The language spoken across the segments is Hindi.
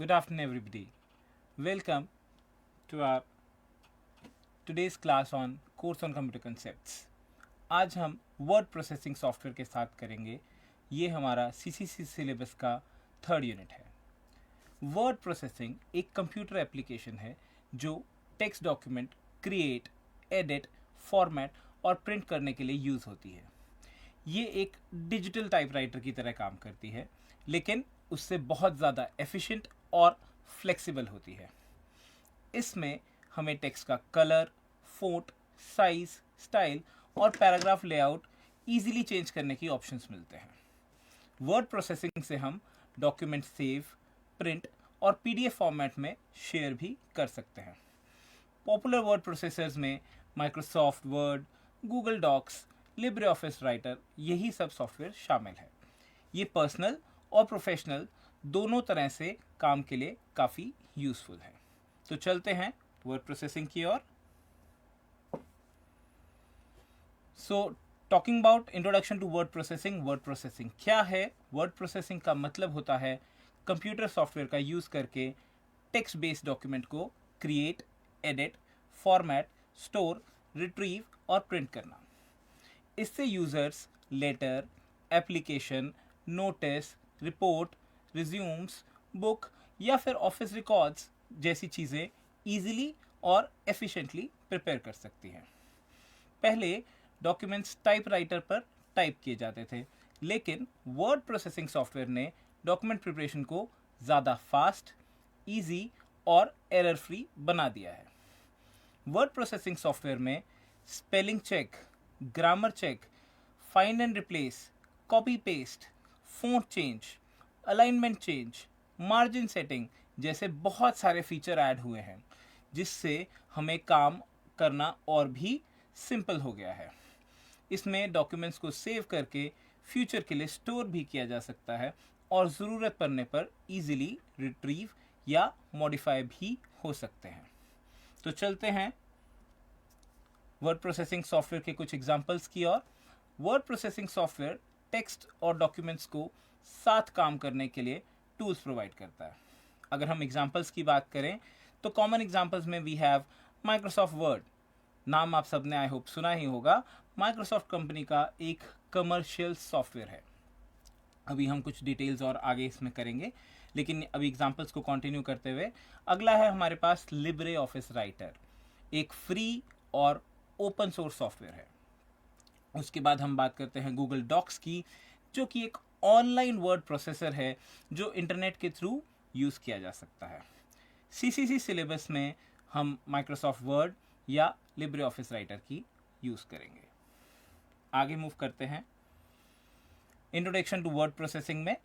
Good afternoon, everybody. Welcome to our today's class on course on computer concepts. आज हम वर्ड प्रोसेसिंग सॉफ्टवेयर के साथ करेंगे. ये हमारा CCC सिलेबस का थर्ड यूनिट है. वर्ड प्रोसेसिंग एक कंप्यूटर एप्लीकेशन है जो text document create, edit, format और प्रिंट करने के लिए यूज़ होती है. ये एक डिजिटल टाइपराइटर की तरह काम करती है, लेकिन उससे बहुत ज़्यादा एफिशिएंट और फ्लेक्सिबल होती है. इसमें हमें टेक्स्ट का कलर, फ़ॉन्ट, साइज, स्टाइल और पैराग्राफ लेआउट इजीली चेंज करने की ऑप्शंस मिलते हैं. वर्ड प्रोसेसिंग से हम डॉक्यूमेंट सेव, प्रिंट और PDF फॉर्मेट में शेयर भी कर सकते हैं. पॉपुलर वर्ड प्रोसेसर्स में Microsoft Word, Google Docs, LibreOffice Writer, यही सब सॉफ्टवेयर शामिल है. ये पर्सनल और प्रोफेशनल दोनों तरह से काम के लिए काफ़ी यूज़फुल है. तो चलते हैं वर्ड प्रोसेसिंग की ओर. So talking about introduction to word processing क्या है? वर्ड प्रोसेसिंग का मतलब होता है कंप्यूटर सॉफ्टवेयर का यूज़ करके टेक्स्ट बेस्ड डॉक्यूमेंट को create, edit, format, store, retrieve और प्रिंट करना. इससे users letter, application, notice, report, resumes, book या फिर ऑफिस रिकॉर्ड्स जैसी चीज़ें ईजिली और एफिशिएंटली प्रिपेयर कर सकती हैं. पहले डॉक्यूमेंट्स टाइपराइटर पर टाइप किए जाते थे, लेकिन वर्ड प्रोसेसिंग सॉफ्टवेयर ने डॉक्यूमेंट प्रिपरेशन को ज़्यादा फास्ट, ईजी और एरर फ्री बना दिया है. वर्ड प्रोसेसिंग सॉफ्टवेयर में spelling check, grammar check, find and replace, copy paste, font change, alignment change, margin setting जैसे बहुत सारे फीचर ऐड हुए हैं, जिससे हमें काम करना और भी सिंपल हो गया है. इसमें डॉक्यूमेंट्स को सेव करके फ्यूचर के लिए स्टोर भी किया जा सकता है और ज़रूरत पड़ने पर इजीली रिट्रीव या मॉडिफाई भी हो सकते हैं. तो चलते हैं वर्ड प्रोसेसिंग सॉफ्टवेयर के कुछ एग्जांपल्स की ओर. वर्ड प्रोसेसिंग सॉफ्टवेयर टेक्स्ट और डॉक्यूमेंट्स को साथ काम करने के लिए टूल्स प्रोवाइड करता है. अगर हम एग्जांपल्स की बात करें तो कॉमन एग्जांपल्स में वी हैव माइक्रोसॉफ्ट वर्ड. नाम आप सबने आई होप सुना ही होगा. माइक्रोसॉफ्ट कंपनी का एक कमर्शियल सॉफ्टवेयर है. अभी हम कुछ डिटेल्स और आगे इसमें करेंगे, लेकिन अभी एग्जांपल्स को कंटिन्यू करते हुए अगला है हमारे पास लिब्रे ऑफिस राइटर. एक फ्री और ओपन सोर्स सॉफ्टवेयर है. उसके बाद हम बात करते हैं गूगल डॉक्स की, जो कि एक ऑनलाइन वर्ड प्रोसेसर है जो इंटरनेट के थ्रू यूज़ किया जा सकता है. CCC सिलेबस में हम माइक्रोसॉफ्ट वर्ड या लिब्रे ऑफिस राइटर की यूज़ करेंगे. आगे मूव करते हैं इंट्रोडक्शन टू वर्ड प्रोसेसिंग में.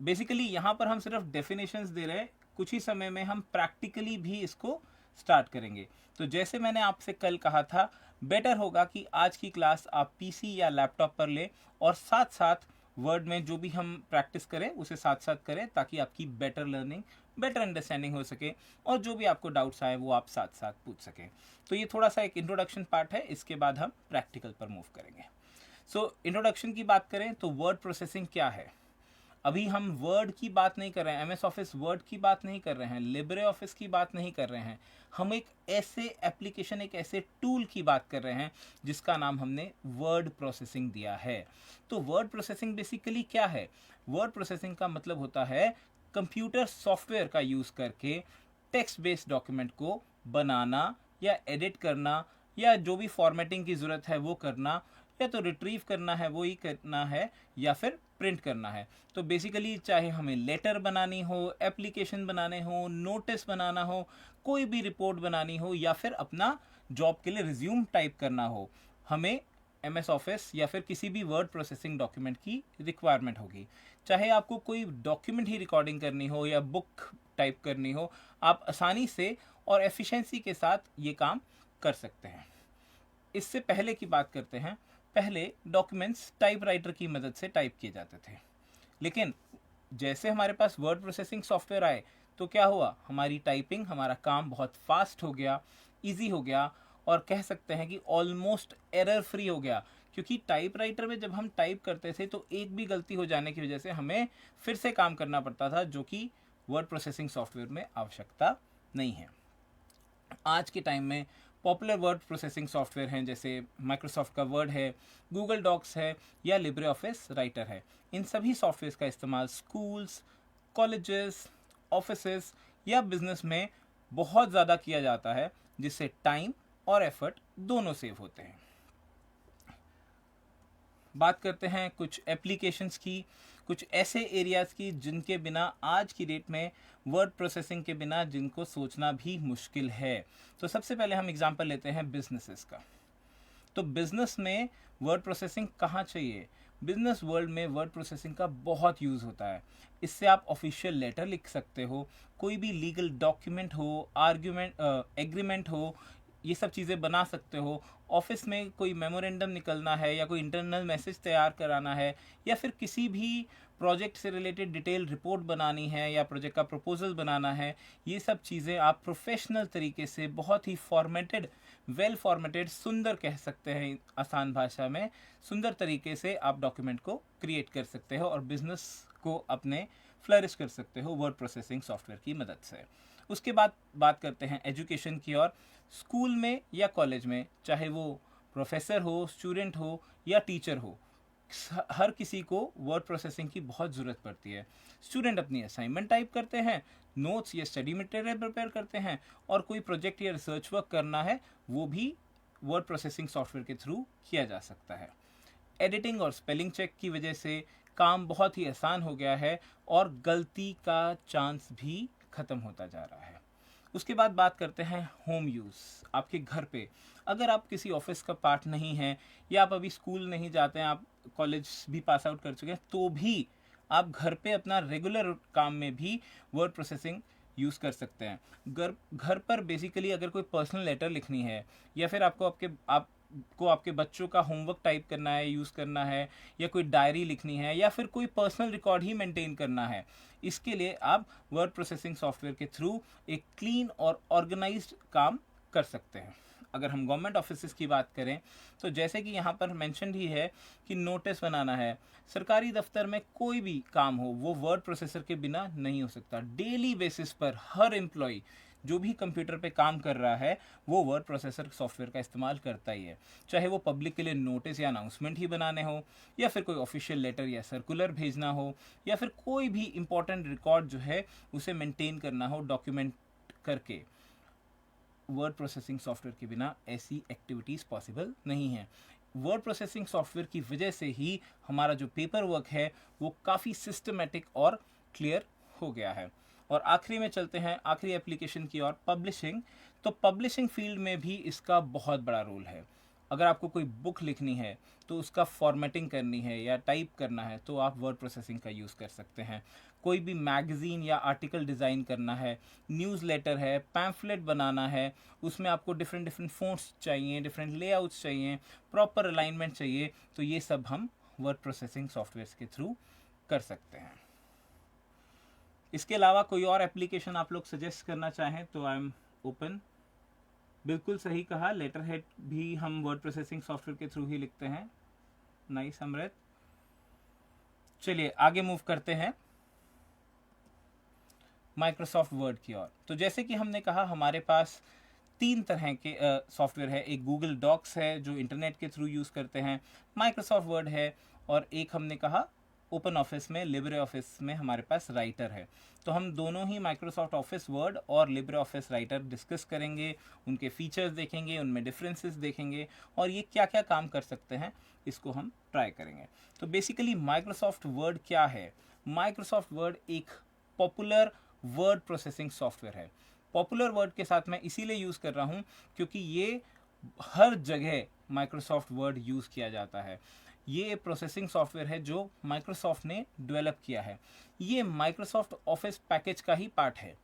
बेसिकली यहाँ पर हम सिर्फ डेफिनेशंस दे रहे हैं, कुछ ही समय में हम प्रैक्टिकली भी इसको स्टार्ट करेंगे. तो जैसे मैंने आपसे कल कहा था, बेटर होगा कि आज की क्लास आप PC या लैपटॉप पर लें और साथ साथ वर्ड में जो भी हम प्रैक्टिस करें उसे साथ साथ करें, ताकि आपकी बेटर लर्निंग, बेटर अंडरस्टैंडिंग हो सके और जो भी आपको डाउट्स आए वो आप साथ साथ पूछ सकें. तो ये थोड़ा सा एक इंट्रोडक्शन पार्ट है. इसके बाद हम प्रैक्टिकल पर मूव करेंगे. सो इंट्रोडक्शन की बात करें तो वर्ड प्रोसेसिंग क्या है. अभी हम वर्ड की बात नहीं कर रहे हैं, MS ऑफिस वर्ड की बात नहीं कर रहे हैं, लिब्रे ऑफिस की बात नहीं कर रहे हैं. हम एक ऐसे एप्लीकेशन, एक ऐसे टूल की बात कर रहे हैं जिसका नाम हमने वर्ड प्रोसेसिंग दिया है. तो वर्ड प्रोसेसिंग बेसिकली क्या है? वर्ड प्रोसेसिंग का मतलब होता है कंप्यूटर सॉफ्टवेयर का यूज़ करके टेक्स्ट बेस्ड डॉक्यूमेंट को बनाना या एडिट करना, या जो भी फॉर्मेटिंग की ज़रूरत है वो करना, या तो रिट्रीव करना है वो ही करना है, या फिर प्रिंट करना है. तो बेसिकली चाहे हमें लेटर बनानी हो, एप्लीकेशन बनाने हो, नोटिस बनाना हो, कोई भी रिपोर्ट बनानी हो, या फिर अपना जॉब के लिए रिज्यूम टाइप करना हो, हमें MS ऑफिस या फिर किसी भी वर्ड प्रोसेसिंग डॉक्यूमेंट की रिक्वायरमेंट होगी. चाहे आपको कोई डॉक्यूमेंट ही रिकॉर्डिंग करनी हो या बुक टाइप करनी हो, आप आसानी से और एफिशिएंसी के साथ ये काम कर सकते हैं. इससे पहले की बात करते हैं. पहले डॉक्यूमेंट्स टाइपराइटर की मदद से टाइप किए जाते थे, लेकिन जैसे हमारे पास वर्ड प्रोसेसिंग सॉफ्टवेयर आए तो क्या हुआ, हमारी टाइपिंग, हमारा काम बहुत फास्ट हो गया, इजी हो गया, और कह सकते हैं कि ऑलमोस्ट एरर फ्री हो गया. क्योंकि टाइपराइटर में जब हम टाइप करते थे तो एक भी गलती हो जाने की वजह से हमें फिर से काम करना पड़ता था, जो कि वर्ड प्रोसेसिंग सॉफ्टवेयर में आवश्यकता नहीं है। आज के टाइम में पॉपुलर वर्ड प्रोसेसिंग सॉफ्टवेयर हैं जैसे माइक्रोसॉफ्ट का वर्ड है, गूगल डॉक्स है या लिब्रे ऑफिस राइटर है। इन सभी सॉफ्टवेयर का इस्तेमाल स्कूल्स, कॉलेजेस, ऑफिसेस या बिजनेस में बहुत ज़्यादा किया जाता है, जिससे टाइम और एफर्ट दोनों सेव होते हैं। बात करते हैं कुछ एप्लीकेशंस की, कुछ ऐसे एरियाज़ की जिनके बिना आज की डेट में वर्ड प्रोसेसिंग के बिना जिनको सोचना भी मुश्किल है। तो सबसे पहले हम एग्जांपल लेते हैं बिजनेसेस का। तो बिजनेस में वर्ड प्रोसेसिंग कहाँ चाहिए? बिजनेस वर्ल्ड में वर्ड प्रोसेसिंग का बहुत यूज़ होता है। इससे आप ऑफिशियल लेटर लिख सकते हो, कोई भी लीगल डॉक्यूमेंट हो, एग्रीमेंट हो, ये सब चीज़ें बना सकते हो। ऑफिस में कोई मेमोरेंडम निकलना है या कोई इंटरनल मैसेज तैयार कराना है या फिर किसी भी प्रोजेक्ट से रिलेटेड डिटेल रिपोर्ट बनानी है या प्रोजेक्ट का प्रपोजल बनाना है, ये सब चीज़ें आप प्रोफेशनल तरीके से बहुत ही फॉर्मेटेड, वेल फॉर्मेटेड, सुंदर कह सकते हैं आसान भाषा में, सुंदर तरीके से आप डॉक्यूमेंट को क्रिएट कर सकते हो और बिजनेस को अपने फ्लरिश कर सकते हो वर्ड प्रोसेसिंग सॉफ्टवेयर की मदद से। उसके बाद बात करते हैं एजुकेशन की और स्कूल में या कॉलेज में, चाहे वो प्रोफेसर हो, स्टूडेंट हो या टीचर हो, हर किसी को वर्ड प्रोसेसिंग की बहुत ज़रूरत पड़ती है। स्टूडेंट अपनी असाइनमेंट टाइप करते हैं, नोट्स या स्टडी मटेरियल प्रिपेयर करते हैं और कोई प्रोजेक्ट या रिसर्च वर्क करना है, वो भी वर्ड प्रोसेसिंग सॉफ्टवेयर के थ्रू किया जा सकता है। एडिटिंग और स्पेलिंग चेक की वजह से काम बहुत ही आसान हो गया है और गलती का चांस भी ख़त्म होता जा रहा है। उसके बाद बात करते हैं होम यूज़। आपके घर पे अगर आप किसी ऑफिस का पार्ट नहीं हैं या आप अभी स्कूल नहीं जाते हैं, आप कॉलेज भी पास आउट कर चुके हैं, तो भी आप घर पे अपना रेगुलर काम में भी वर्ड प्रोसेसिंग यूज़ कर सकते हैं। घर पर बेसिकली अगर कोई पर्सनल लेटर लिखनी है या फिर आपको आपके बच्चों का होमवर्क टाइप करना है, यूज़ करना है, या कोई डायरी लिखनी है या फिर कोई पर्सनल रिकॉर्ड ही मेंटेन करना है, इसके लिए आप वर्ड प्रोसेसिंग सॉफ्टवेयर के थ्रू एक क्लीन और ऑर्गेनाइज्ड काम कर सकते हैं। अगर हम गवर्नमेंट ऑफिसेज की बात करें तो जैसे कि यहाँ पर मेंशन ही है कि नोटिस बनाना है, सरकारी दफ्तर में कोई भी काम हो वो वर्ड प्रोसेसर के बिना नहीं हो सकता। डेली बेसिस पर हर एम्प्लॉय जो भी कंप्यूटर पे काम कर रहा है वो वर्ड प्रोसेसर सॉफ्टवेयर का इस्तेमाल करता ही है, चाहे वो पब्लिक के लिए नोटिस या अनाउंसमेंट ही बनाने हो या फिर कोई ऑफिशियल लेटर या सर्कुलर भेजना हो या फिर कोई भी इंपॉर्टेंट रिकॉर्ड जो है उसे मेंटेन करना हो डॉक्यूमेंट करके। वर्ड प्रोसेसिंग सॉफ्टवेयर के बिना ऐसी एक्टिविटीज़ पॉसिबल नहीं है। वर्ड प्रोसेसिंग सॉफ्टवेयर की वजह से ही हमारा जो पेपर वर्क है वो काफ़ी सिस्टमेटिक और क्लियर हो गया है। और आखिरी में चलते हैं आखिरी एप्लीकेशन की और, पब्लिशिंग। तो पब्लिशिंग फील्ड में भी इसका बहुत बड़ा रोल है। अगर आपको कोई बुक लिखनी है तो उसका फॉर्मेटिंग करनी है या टाइप करना है तो आप वर्ड प्रोसेसिंग का यूज़ कर सकते हैं। कोई भी मैगज़ीन या आर्टिकल डिज़ाइन करना है, न्यूज़लेटर है, पैम्फलेट बनाना है, उसमें आपको डिफरेंट फ़ॉन्ट्स चाहिए, डिफरेंट लेआउट्स चाहिए, प्रॉपर अलाइनमेंट चाहिए, तो ये सब हम वर्ड प्रोसेसिंग सॉफ्टवेयर के थ्रू कर सकते हैं। इसके अलावा कोई और एप्लीकेशन आप लोग सजेस्ट करना चाहें तो आई एम ओपन। बिल्कुल सही कहा, लेटर हेड भी हम वर्ड प्रोसेसिंग सॉफ्टवेयर के थ्रू ही लिखते हैं। नाइस अमृत। चलिए आगे मूव करते हैं माइक्रोसॉफ्ट वर्ड की ओर। तो जैसे कि हमने कहा हमारे पास 3 तरह के सॉफ्टवेयर है। एक गूगल डॉक्स है जो इंटरनेट के थ्रू यूज़ करते हैं, माइक्रोसॉफ्ट वर्ड है, और एक हमने कहा ओपन ऑफिस में, लिब्रे ऑफिस में हमारे पास राइटर है। तो हम दोनों ही माइक्रोसॉफ्ट ऑफिस वर्ड और लिब्रे ऑफिस राइटर डिस्कस करेंगे, उनके फीचर्स देखेंगे, उनमें डिफरेंसेस देखेंगे और ये क्या क्या काम कर सकते हैं इसको हम ट्राई करेंगे। तो बेसिकली माइक्रोसॉफ्ट वर्ड क्या है? माइक्रोसॉफ्ट वर्ड एक पॉपुलर वर्ड प्रोसेसिंग सॉफ्टवेयर है। पॉपुलर वर्ड के साथ मैं इसीलिए यूज़ कर रहा हूँ क्योंकि ये हर जगह माइक्रोसॉफ्ट वर्ड यूज़ किया जाता है। ये प्रोसेसिंग सॉफ्टवेयर है जो माइक्रोसॉफ्ट ने डेवलप किया है। ये माइक्रोसॉफ्ट ऑफिस पैकेज का ही पार्ट है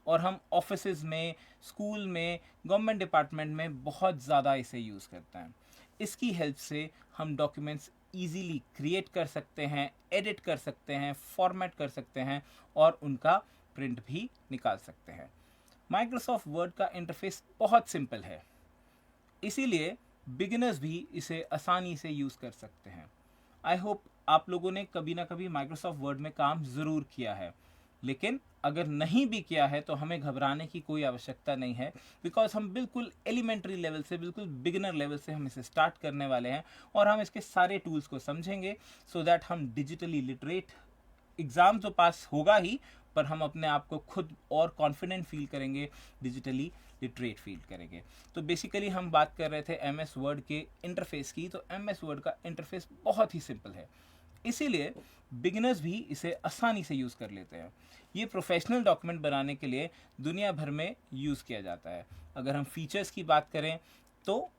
और हम ऑफिसेज में, स्कूल में, गवर्नमेंट डिपार्टमेंट में बहुत ज़्यादा इसे यूज़ करते हैं। इसकी हेल्प से हम डॉक्यूमेंट्स ईजीली क्रिएट कर सकते हैं, एडिट कर सकते हैं, फॉर्मेट कर सकते हैं और उनका प्रिंट भी निकाल सकते हैं। माइक्रोसॉफ्ट वर्ड का इंटरफेस बहुत सिंपल है, इसीलिए बिगिनर्स भी इसे आसानी से यूज़ कर सकते हैं। आई होप आप लोगों ने कभी ना कभी माइक्रोसॉफ्ट वर्ड में काम ज़रूर किया है। लेकिन अगर नहीं भी किया है तो हमें घबराने की कोई आवश्यकता नहीं है, बिकॉज हम बिल्कुल एलिमेंट्री लेवल से, बिल्कुल बिगिनर लेवल से हम इसे स्टार्ट करने वाले हैं और हम इसके सारे टूल्स को समझेंगे सो दैट हम डिजिटली लिटरेट, एग्ज़ाम तो पास होगा ही, पर हम अपने आप को खुद और कॉन्फिडेंट फील करेंगे, डिजिटली लिटरेट फील करेंगे। तो बेसिकली हम बात कर रहे थे एम एस वर्ड के इंटरफेस की। तो एम एस वर्ड का इंटरफेस बहुत ही सिंपल है, इसीलिए बिगिनर्स भी इसे आसानी से यूज़ कर लेते हैं। ये प्रोफेशनल डॉक्यूमेंट बनाने के लिए दुनिया भर में यूज़ किया जाता है। अगर हम फीचर्स की बात करें तो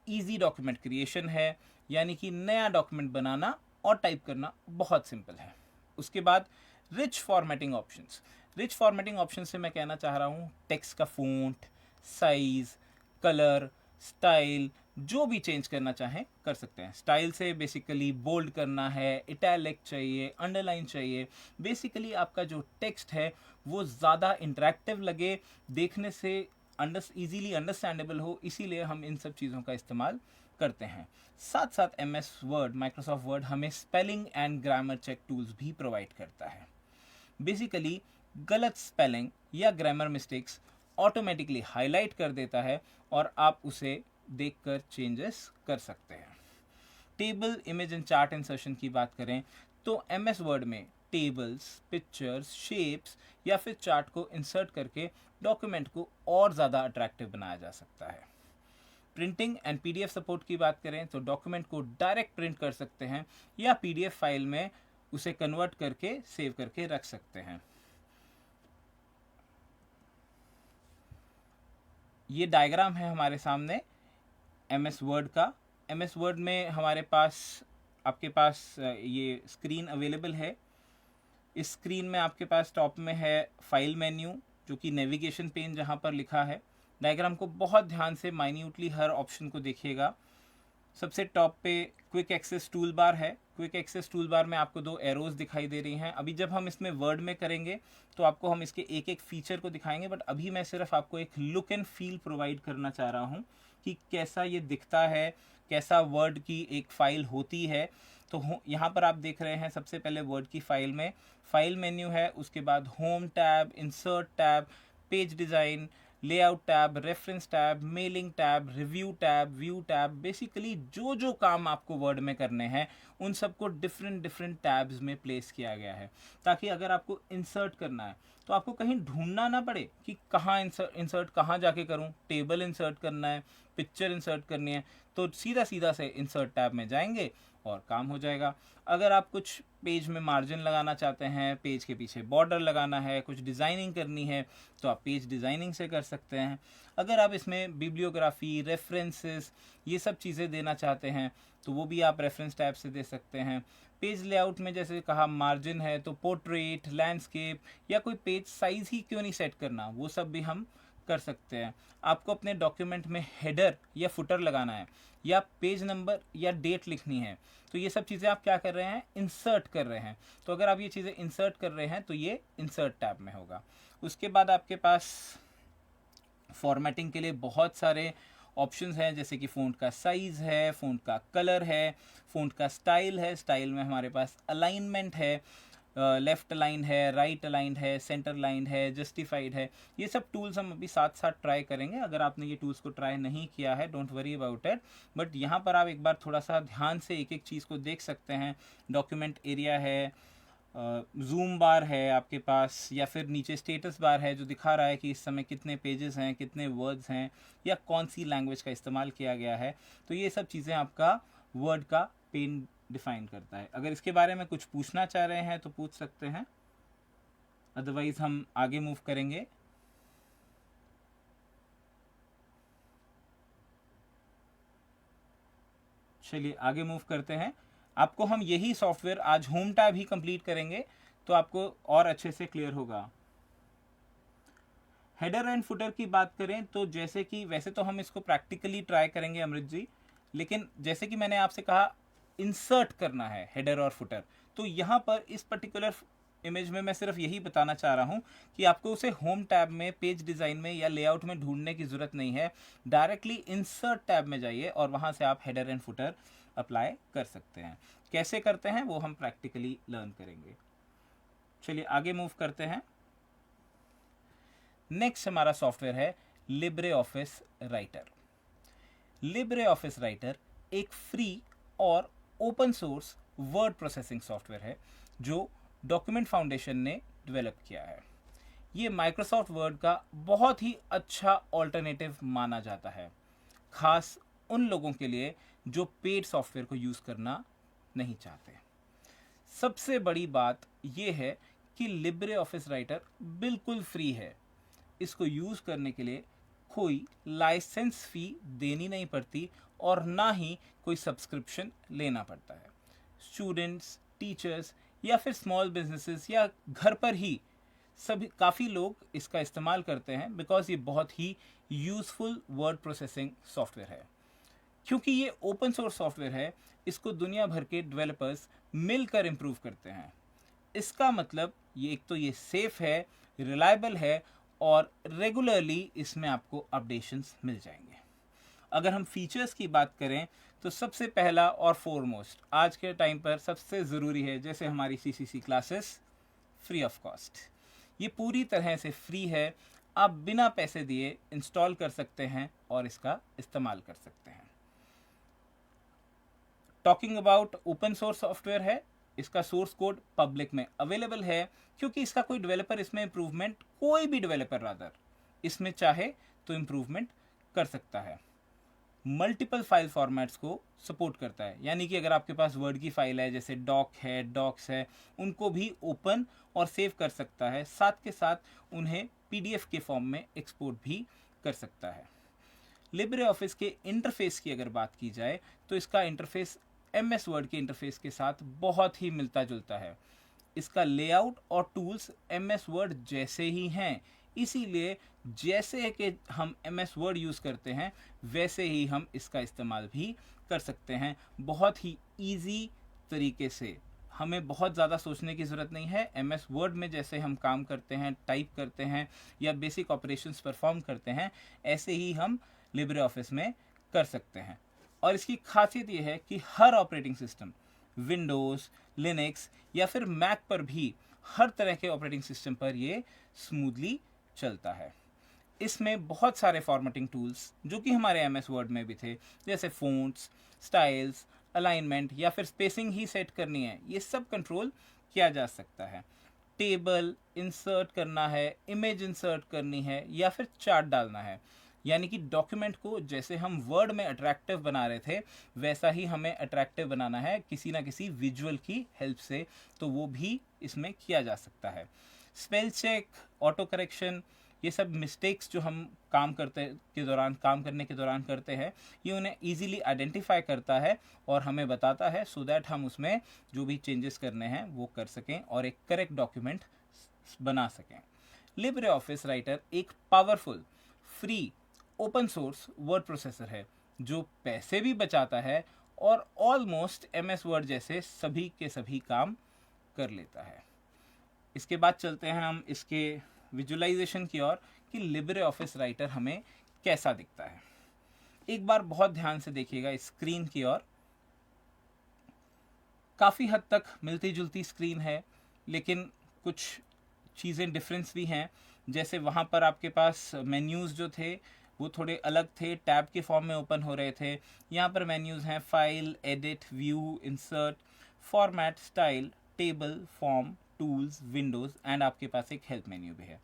इजी डॉक्यूमेंट क्रिएशन है, यानी कि नया डॉक्यूमेंट बनाना और टाइप करना बहुत सिंपल है। उसके बाद rich formatting options. Rich formatting option से मैं कहना चाह रहा हूँ टेक्स्ट का फ़ॉन्ट, साइज़, कलर, स्टाइल, जो भी चेंज करना चाहें कर सकते हैं। स्टाइल से बेसिकली बोल्ड करना है, इटैलिक चाहिए, अंडरलाइन चाहिए, बेसिकली आपका जो टेक्स्ट है वो ज़्यादा इंटरेक्टिव लगे, देखने से ईजीली अंडरस्टैंडेबल हो, इसीलिए हम इन सब चीज़ों का इस्तेमाल करते हैं। साथ साथ M S Word, Microsoft Word हमें spelling and grammar check tools भी प्रोवाइड करता है। बेसिकली गलत स्पेलिंग या ग्रामर मिस्टेक्स ऑटोमेटिकली हाईलाइट कर देता है और आप उसे देखकर चेंजेस कर सकते हैं। Table, image and chart insertion की बात करें तो एम एस वर्ड में टेबल्स, पिक्चर्स, शेप्स या फिर चार्ट को इंसर्ट करके डॉक्यूमेंट को और ज़्यादा अट्रैक्टिव बनाया जा सकता है। प्रिंटिंग एंड पीडीएफ सपोर्ट की बात करें तो डॉक्यूमेंट को डायरेक्ट प्रिंट कर सकते हैं या पीडीएफ फाइल में उसे कन्वर्ट करके सेव करके रख सकते हैं। ये डायग्राम है हमारे सामने एम एस वर्ड का। एम एस वर्ड में हमारे पास, आपके पास ये स्क्रीन अवेलेबल है। इस स्क्रीन में आपके पास टॉप में है फाइल मेन्यू, जो कि नेविगेशन पेन जहाँ पर लिखा है। डायग्राम को बहुत ध्यान से माइन्यूटली हर ऑप्शन को देखिएगा। सबसे टॉप पे क्विक एक्सेस टूल बार है। क्विक एक्सेस टूल बार में आपको दो एरोज दिखाई दे रही हैं। अभी जब हम इसमें वर्ड में करेंगे तो आपको हम इसके एक एक फीचर को दिखाएंगे, बट अभी मैं सिर्फ आपको एक लुक एंड फील प्रोवाइड करना चाह रहा हूँ कि कैसा ये दिखता है, कैसा वर्ड की एक फाइल होती है। तो यहाँ पर आप देख रहे हैं सबसे पहले वर्ड की फाइल में फाइल मेन्यू है, उसके बाद home tab, insert tab, page design, layout tab, reference tab, mailing tab, review tab, view tab. Basically जो जो काम आपको वर्ड में करने हैं उन सबको डिफरेंट डिफरेंट टैब्स में प्लेस किया गया है, ताकि अगर आपको इंसर्ट करना है तो आपको कहीं ढूंढना ना पड़े कि कहाँ इंसर्ट कहाँ जाके करूँ। टेबल इंसर्ट करना है, पिक्चर इंसर्ट करनी है, तो सीधा सीधा से इंसर्ट टैब में जाएंगे और काम हो जाएगा। अगर आप कुछ पेज में मार्जिन लगाना चाहते हैं, पेज के पीछे बॉर्डर लगाना है, कुछ डिज़ाइनिंग करनी है, तो आप पेज डिज़ाइनिंग से कर सकते हैं। अगर आप इसमें बिब्लियोग्राफी, रेफरेंसेस, ये सब चीज़ें देना चाहते हैं तो वो भी आप रेफरेंस टैब से दे सकते हैं। पेज लेआउट में जैसे कहा मार्जिन है तो पोर्ट्रेट, लैंडस्केप या कोई पेज साइज़ ही क्यों नहीं सेट करना, वो सब भी हम कर सकते हैं। आपको अपने डॉक्यूमेंट में हेडर या फुटर लगाना है या पेज नंबर या डेट लिखनी है, तो ये सब चीज़ें आप क्या कर रहे हैं, इंसर्ट कर रहे हैं। तो अगर आप ये चीज़ें इंसर्ट कर रहे हैं तो ये इंसर्ट टैब में होगा। उसके बाद आपके पास फॉर्मेटिंग के लिए बहुत सारे ऑप्शंस हैं, जैसे कि फ़ॉन्ट का साइज़ है, फ़ॉन्ट का कलर है, फ़ॉन्ट का स्टाइल है। स्टाइल में हमारे पास अलाइनमेंट है, लेफ़्ट अलाइन है, राइट अलाइन है, सेंटर लाइन है, जस्टिफाइड है। ये सब टूल्स हम अभी साथ साथ ट्राई करेंगे। अगर आपने ये टूल्स को ट्राई नहीं किया है, don't worry about it, but यहाँ पर आप एक बार थोड़ा सा ध्यान से एक एक चीज़ को देख सकते हैं। डॉक्यूमेंट एरिया है, जूम बार है आपके पास, या फिर नीचे स्टेटस बार है जो दिखा रहा है कि इस समय कितने पेजेस हैं, कितने वर्ड्स हैं, या कौन सी लैंग्वेज का इस्तेमाल किया गया है। तो ये सब चीज़ें आपका वर्ड का पेन डिफाइन करता है। अगर इसके बारे में कुछ पूछना चाह रहे हैं तो पूछ सकते हैं, अदरवाइज हम आगे मूव करेंगे। चलिए आगे मूव करते हैं। आपको हम यही सॉफ्टवेयर आज होम टैब ही कंप्लीट करेंगे तो आपको और अच्छे से क्लियर होगा। हेडर एंड फुटर की बात करें तो जैसे कि वैसे तो हम इसको प्रैक्टिकली ट्राई करेंगे अमृत जी, लेकिन जैसे कि मैंने आपसे कहा इंसर्ट करना है हेडर और फुटर, तो यहाँ पर इस पर्टिकुलर इमेज में मैं सिर्फ यही बताना चाह रहा हूँ कि आपको उसे होम टैब में, पेज डिज़ाइन में या लेआउट में ढूंढने की ज़रूरत नहीं है। डायरेक्टली इंसर्ट टैब में जाइए और वहाँ से आप हेडर एंड फुटर अप्लाई कर सकते हैं। कैसे करते हैं वो हम प्रैक्टिकली लर्न करेंगे। चलिए आगे मूव करते हैं। नेक्स्ट हमारा सॉफ्टवेयर है Libre office writer. Libre office writer एक फ्री और open source word processing software है जो डॉक्यूमेंट फाउंडेशन ने डेवलप किया है। ये माइक्रोसॉफ्ट वर्ड का बहुत ही अच्छा ऑल्टरनेटिव माना जाता है, खास उन लोगों के लिए जो पेड सॉफ्टवेयर को यूज़ करना नहीं चाहते। सबसे बड़ी बात यह है कि लिब्रे ऑफिस राइटर बिल्कुल फ्री है। इसको यूज़ करने के लिए कोई लाइसेंस फ़ी देनी नहीं पड़ती और ना ही कोई सब्सक्रिप्शन लेना पड़ता है। स्टूडेंट्स, टीचर्स या फिर स्मॉल बिजनेसेस या घर पर ही सभी काफ़ी लोग इसका इस्तेमाल करते हैं बिकॉज ये बहुत ही यूज़फुल वर्ड प्रोसेसिंग सॉफ्टवेयर है। क्योंकि ये ओपन सोर्स सॉफ्टवेयर है, इसको दुनिया भर के डेवलपर्स मिलकर इम्प्रूव करते हैं। इसका मतलब ये एक तो ये सेफ है, रिलायबल है और रेगुलरली इसमें आपको अपडेशंस मिल जाएंगे। अगर हम फीचर्स की बात करें तो सबसे पहला और फॉरमोस्ट आज के टाइम पर सबसे ज़रूरी है, जैसे हमारी CCC classes free of cost. ये पूरी तरह से फ्री है, आप बिना पैसे दिए इंस्टॉल कर सकते हैं और इसका इस्तेमाल कर सकते हैं। Talking about open source software है, इसका सोर्स कोड पब्लिक में अवेलेबल है क्योंकि इसका कोई डेवलपर इसमें इम्प्रूवमेंट, कोई भी डेवलपर रादर इसमें चाहे तो इम्प्रूवमेंट कर सकता है। मल्टीपल फाइल फॉर्मेट्स को सपोर्ट करता है, यानी कि अगर आपके पास वर्ड की फाइल है जैसे डॉक है, डॉक्स है, उनको भी ओपन और सेव कर सकता है। साथ के साथ उन्हें पीडीएफ के फॉर्म में एक्सपोर्ट भी कर सकता है। लिब्रे ऑफिस के इंटरफेस की अगर बात की जाए तो इसका इंटरफेस एमएस वर्ड के इंटरफेस के साथ बहुत ही मिलता जुलता है। इसका लेआउट और टूल्स एमएस वर्ड जैसे ही हैं, इसीलिए जैसे कि हम एमएस वर्ड यूज़ करते हैं वैसे ही हम इसका इस्तेमाल भी कर सकते हैं। बहुत ही इजी तरीके से, हमें बहुत ज़्यादा सोचने की ज़रूरत नहीं है। एमएस वर्ड में जैसे हम काम करते हैं, टाइप करते हैं या बेसिक ऑपरेशंस परफॉर्म करते हैं, ऐसे ही हम लिब्रे ऑफिस में कर सकते हैं। और इसकी खासियत ये है कि हर ऑपरेटिंग सिस्टम, विंडोज़, लिनक्स या फिर मैक पर भी हर तरह के ऑपरेटिंग सिस्टम पर ये स्मूथली चलता है। इसमें बहुत सारे फॉर्मेटिंग टूल्स जो कि हमारे एमएस वर्ड में भी थे, जैसे फ़ॉन्ट्स, स्टाइल्स, अलाइनमेंट या फिर स्पेसिंग ही सेट करनी है, ये सब कंट्रोल किया जा सकता है। टेबल इंसर्ट करना है, इमेज इंसर्ट करनी है या फिर चार्ट डालना है, यानी कि डॉक्यूमेंट को जैसे हम वर्ड में अट्रैक्टिव बना रहे थे वैसा ही हमें अट्रैक्टिव बनाना है किसी ना किसी विजुअल की हेल्प से, तो वो भी इसमें किया जा सकता है। स्पेल चेक, ऑटो करेक्शन, ये सब मिस्टेक्स जो हम काम करने के दौरान करते हैं, ये उन्हें इजीली आइडेंटिफाई करता है और हमें बताता है सो दैट हम उसमें जो भी चेंजेस करने हैं वो कर सकें और एक करेक्ट डॉक्यूमेंट बना सकें। लिब्रे ऑफिस राइटर एक powerful, free, open source word processor है जो पैसे भी बचाता है और ऑलमोस्ट एमएस वर्ड जैसे सभी के सभी काम कर लेता है। इसके बाद चलते हैं हम इसके विजुअलाइजेशन की ओर कि लिब्रे ऑफिस राइटर हमें कैसा दिखता है। एक बार बहुत ध्यान से देखिएगा इस स्क्रीन की ओर। काफ़ी हद तक मिलती जुलती स्क्रीन है, लेकिन कुछ चीज़ें डिफरेंस भी हैं। जैसे वहाँ पर आपके पास मेन्यूज़ जो थे वो थोड़े अलग थे, टैब के फॉर्म में ओपन हो रहे थे। यहाँ पर मेन्यूज़ हैं file, edit, view, insert, format, style, table, form, tools, Windows and आपके पास एक हेल्प मेन्यू भी है।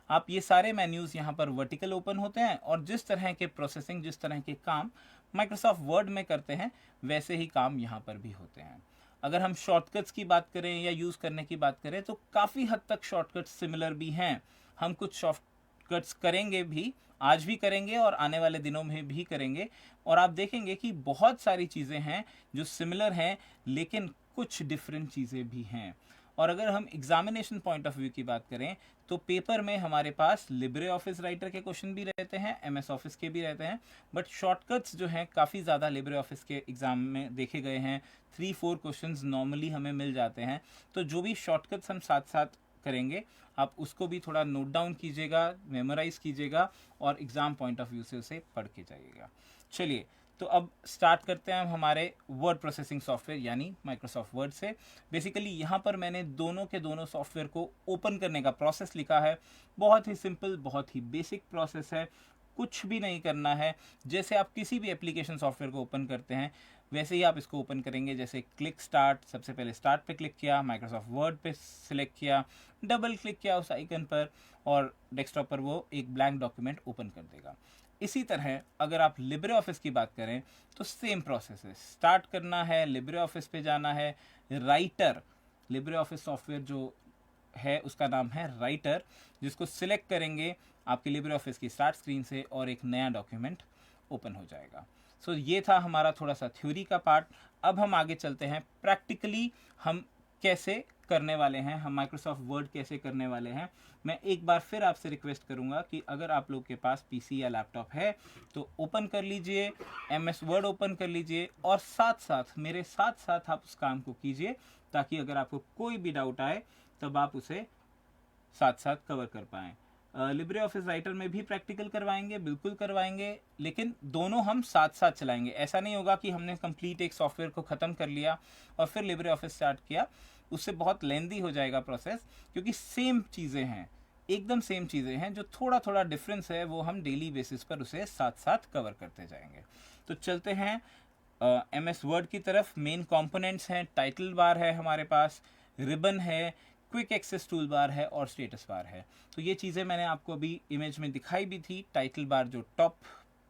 आप ये सारे मेन्यूज़ यहाँ पर वर्टिकल ओपन होते हैं और जिस तरह के प्रोसेसिंग, जिस तरह के काम माइक्रोसॉफ्ट वर्ड में करते हैं वैसे ही काम यहाँ पर भी होते हैं। अगर हम शॉर्टकट्स की बात करें या यूज़ करने की बात करें तो काफ़ी हद तक शॉर्टकट्स सिमिलर भी हैं। हम कुछ शॉर्टकट्स करेंगे भी, आज भी करेंगे और आने वाले दिनों में भी करेंगे, और आप देखेंगे कि बहुत सारी चीज़ें हैं जो सिमिलर हैं लेकिन कुछ डिफरेंट चीज़ें भी हैं। और अगर हम एग्जामिनेशन पॉइंट ऑफ व्यू की बात करें तो पेपर में हमारे पास लिब्रे ऑफिस राइटर के क्वेश्चन भी रहते हैं, एमएस ऑफिस के भी रहते हैं, बट शॉर्टकट्स जो हैं काफ़ी ज़्यादा लिब्रे ऑफिस के एग्ज़ाम में देखे गए हैं। 3-4 क्वेश्चंस नॉर्मली हमें मिल जाते हैं, तो जो भी शॉर्टकट्स हम साथ साथ करेंगे आप उसको भी थोड़ा नोट डाउन कीजिएगा, मेमोराइज कीजिएगा और एग्ज़ाम पॉइंट ऑफ व्यू से उसे पढ़ के जाइएगा। चलिए तो अब स्टार्ट करते हैं हम हमारे वर्ड प्रोसेसिंग सॉफ्टवेयर यानी माइक्रोसॉफ्ट वर्ड से। बेसिकली यहाँ पर मैंने दोनों के दोनों सॉफ्टवेयर को ओपन करने का प्रोसेस लिखा है। बहुत ही सिंपल, बहुत ही बेसिक प्रोसेस है, कुछ भी नहीं करना है। जैसे आप किसी भी एप्लीकेशन सॉफ्टवेयर को ओपन करते हैं वैसे ही आप इसको ओपन करेंगे। जैसे क्लिक स्टार्ट, सबसे पहले स्टार्ट पे क्लिक किया, माइक्रोसॉफ्ट वर्ड पे सिलेक्ट किया, डबल क्लिक किया उस आइकन पर और डेस्कटॉप पर वो एक ब्लैंक डॉक्यूमेंट ओपन कर देगा। इसी तरह अगर आप लिब्रे ऑफिस की बात करें तो सेम प्रोसेस है। स्टार्ट करना है, लिब्रे ऑफिस पे जाना है, राइटर, लिब्रे ऑफिस सॉफ्टवेयर जो है उसका नाम है राइटर, जिसको सिलेक्ट करेंगे आपके लिब्रे ऑफिस की स्टार्ट स्क्रीन से और एक नया डॉक्यूमेंट ओपन हो जाएगा। सो ये था हमारा थोड़ा सा थ्योरी का पार्ट। अब हम आगे चलते हैं प्रैक्टिकली हम कैसे करने वाले हैं, हम माइक्रोसॉफ्ट वर्ड कैसे करने वाले हैं। मैं एक बार फिर आपसे रिक्वेस्ट करूंगा कि अगर आप लोग के पास पीसी या लैपटॉप है तो ओपन कर लीजिए, एमएस वर्ड ओपन कर लीजिए और साथ साथ मेरे साथ साथ आप उस काम को कीजिए, ताकि अगर आपको कोई भी डाउट आए तब आप उसे साथ साथ कवर कर पाएँ। लिब्रे ऑफिस राइटर में भी प्रैक्टिकल करवाएंगे, बिल्कुल करवाएंगे, लेकिन दोनों हम साथ साथ चलाएंगे। ऐसा नहीं होगा कि हमने कंप्लीट एक सॉफ्टवेयर को ख़त्म कर लिया और फिर लिब्रे ऑफिस स्टार्ट किया, उससे बहुत लेंदी हो जाएगा प्रोसेस, क्योंकि सेम चीज़ें हैं, एकदम सेम चीज़ें हैं। जो थोड़ा थोड़ा डिफरेंस है वो हम डेली बेसिस पर उसे साथ साथ कवर करते जाएंगे। तो चलते हैं एमएस वर्ड की तरफ। मेन कंपोनेंट्स हैं, टाइटल बार है हमारे पास, रिबन है, क्विक एक्सेस टूल बार है और स्टेटस बार है। तो ये चीज़ें मैंने आपको अभी इमेज में दिखाई भी थी। टाइटल बार जो टॉप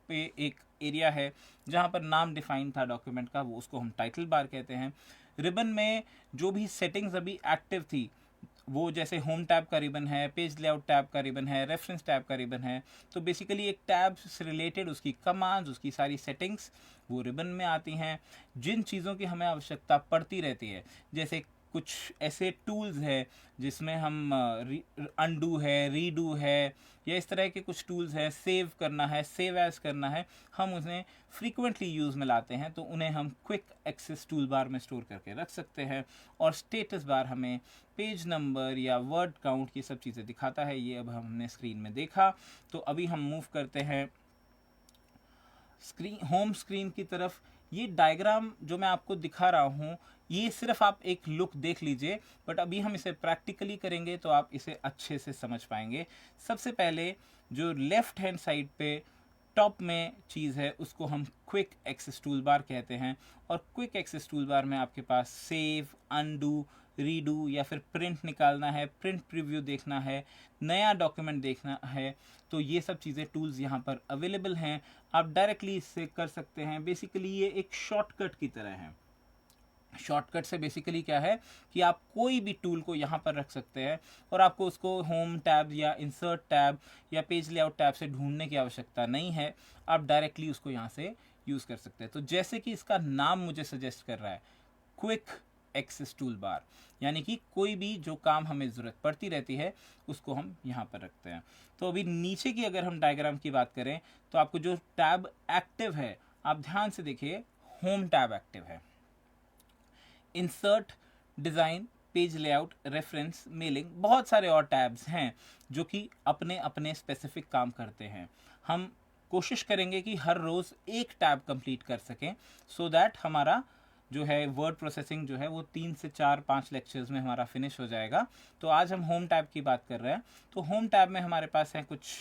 पे एक एरिया है जहाँ पर नाम डिफाइन था डॉक्यूमेंट का, वो उसको हम टाइटल बार कहते हैं। रिबन में जो भी सेटिंग्स अभी एक्टिव थी वो, जैसे होम टैब का रिबन है, पेज लेआउट टैब का रिबन है, रेफरेंस टैब का रिबन है, तो बेसिकली एक टैब से रिलेटेड उसकी कमांड्स, उसकी सारी सेटिंग्स वो रिबन में आती हैं। जिन चीज़ों की हमें आवश्यकता पड़ती रहती है, जैसे कुछ ऐसे टूल्स हैं जिसमें हम अनडू है, रीडू है, या इस तरह के कुछ टूल्स हैं, सेव करना है, सेव एज करना है, हम उन्हें फ्रीक्वेंटली यूज़ में लाते हैं, तो उन्हें हम क्विक एक्सेस टूल बार में स्टोर करके रख सकते हैं। और स्टेटस बार हमें पेज नंबर या वर्ड काउंट ये सब चीज़ें दिखाता है। ये अब हमने स्क्रीन में देखा। तो अभी हम मूव करते हैं स्क्रीन, होम स्क्रीन की तरफ। ये डायग्राम जो मैं आपको दिखा रहा हूँ ये सिर्फ आप एक लुक देख लीजिए, बट अभी हम इसे प्रैक्टिकली करेंगे तो आप इसे अच्छे से समझ पाएंगे। सबसे पहले जो लेफ्ट हैंड साइड पे टॉप में चीज़ है उसको हम क्विक एक्सेस टूल बार कहते हैं। और क्विक एक्सेस टूल बार में आपके पास सेव, अनडू, रीडू या फिर प्रिंट निकालना है, प्रिंट प्रीव्यू देखना है, नया डॉक्यूमेंट देखना है, तो ये सब चीज़ें टूल्स यहाँ पर अवेलेबल हैं। आप डायरेक्टली इससे कर सकते हैं। बेसिकली ये एक शॉर्टकट की तरह है। शॉर्टकट से बेसिकली क्या है कि आप कोई भी टूल को यहाँ पर रख सकते हैं और आपको उसको होम टैब या इंसर्ट टैब या पेज लेआउट टैब से ढूंढने की आवश्यकता नहीं है। आप डायरेक्टली उसको यहाँ से यूज़ कर सकते हैं। तो जैसे कि इसका नाम मुझे सजेस्ट कर रहा है, क्विक एक्सेस टूल बार, यानी कि कोई भी जो काम हमें ज़रूरत पड़ती रहती है उसको हम यहाँ पर रखते हैं। तो अभी नीचे की अगर हम डायग्राम की बात करें तो आपको जो टैब एक्टिव है, आप ध्यान से देखिए, होम टैब एक्टिव है। Insert, design, page layout, reference, mailing, बहुत सारे और टैब्स हैं जो कि अपने अपने स्पेसिफिक काम करते हैं। हम कोशिश करेंगे कि हर रोज़ एक टैब कंप्लीट कर सकें, सो दैट हमारा जो है वर्ड प्रोसेसिंग जो है वो 3 से 4-5 लेक्चर्स में हमारा फिनिश हो जाएगा। तो आज हम होम टैब की बात कर रहे हैं। तो होम टैब में हमारे पास है कुछ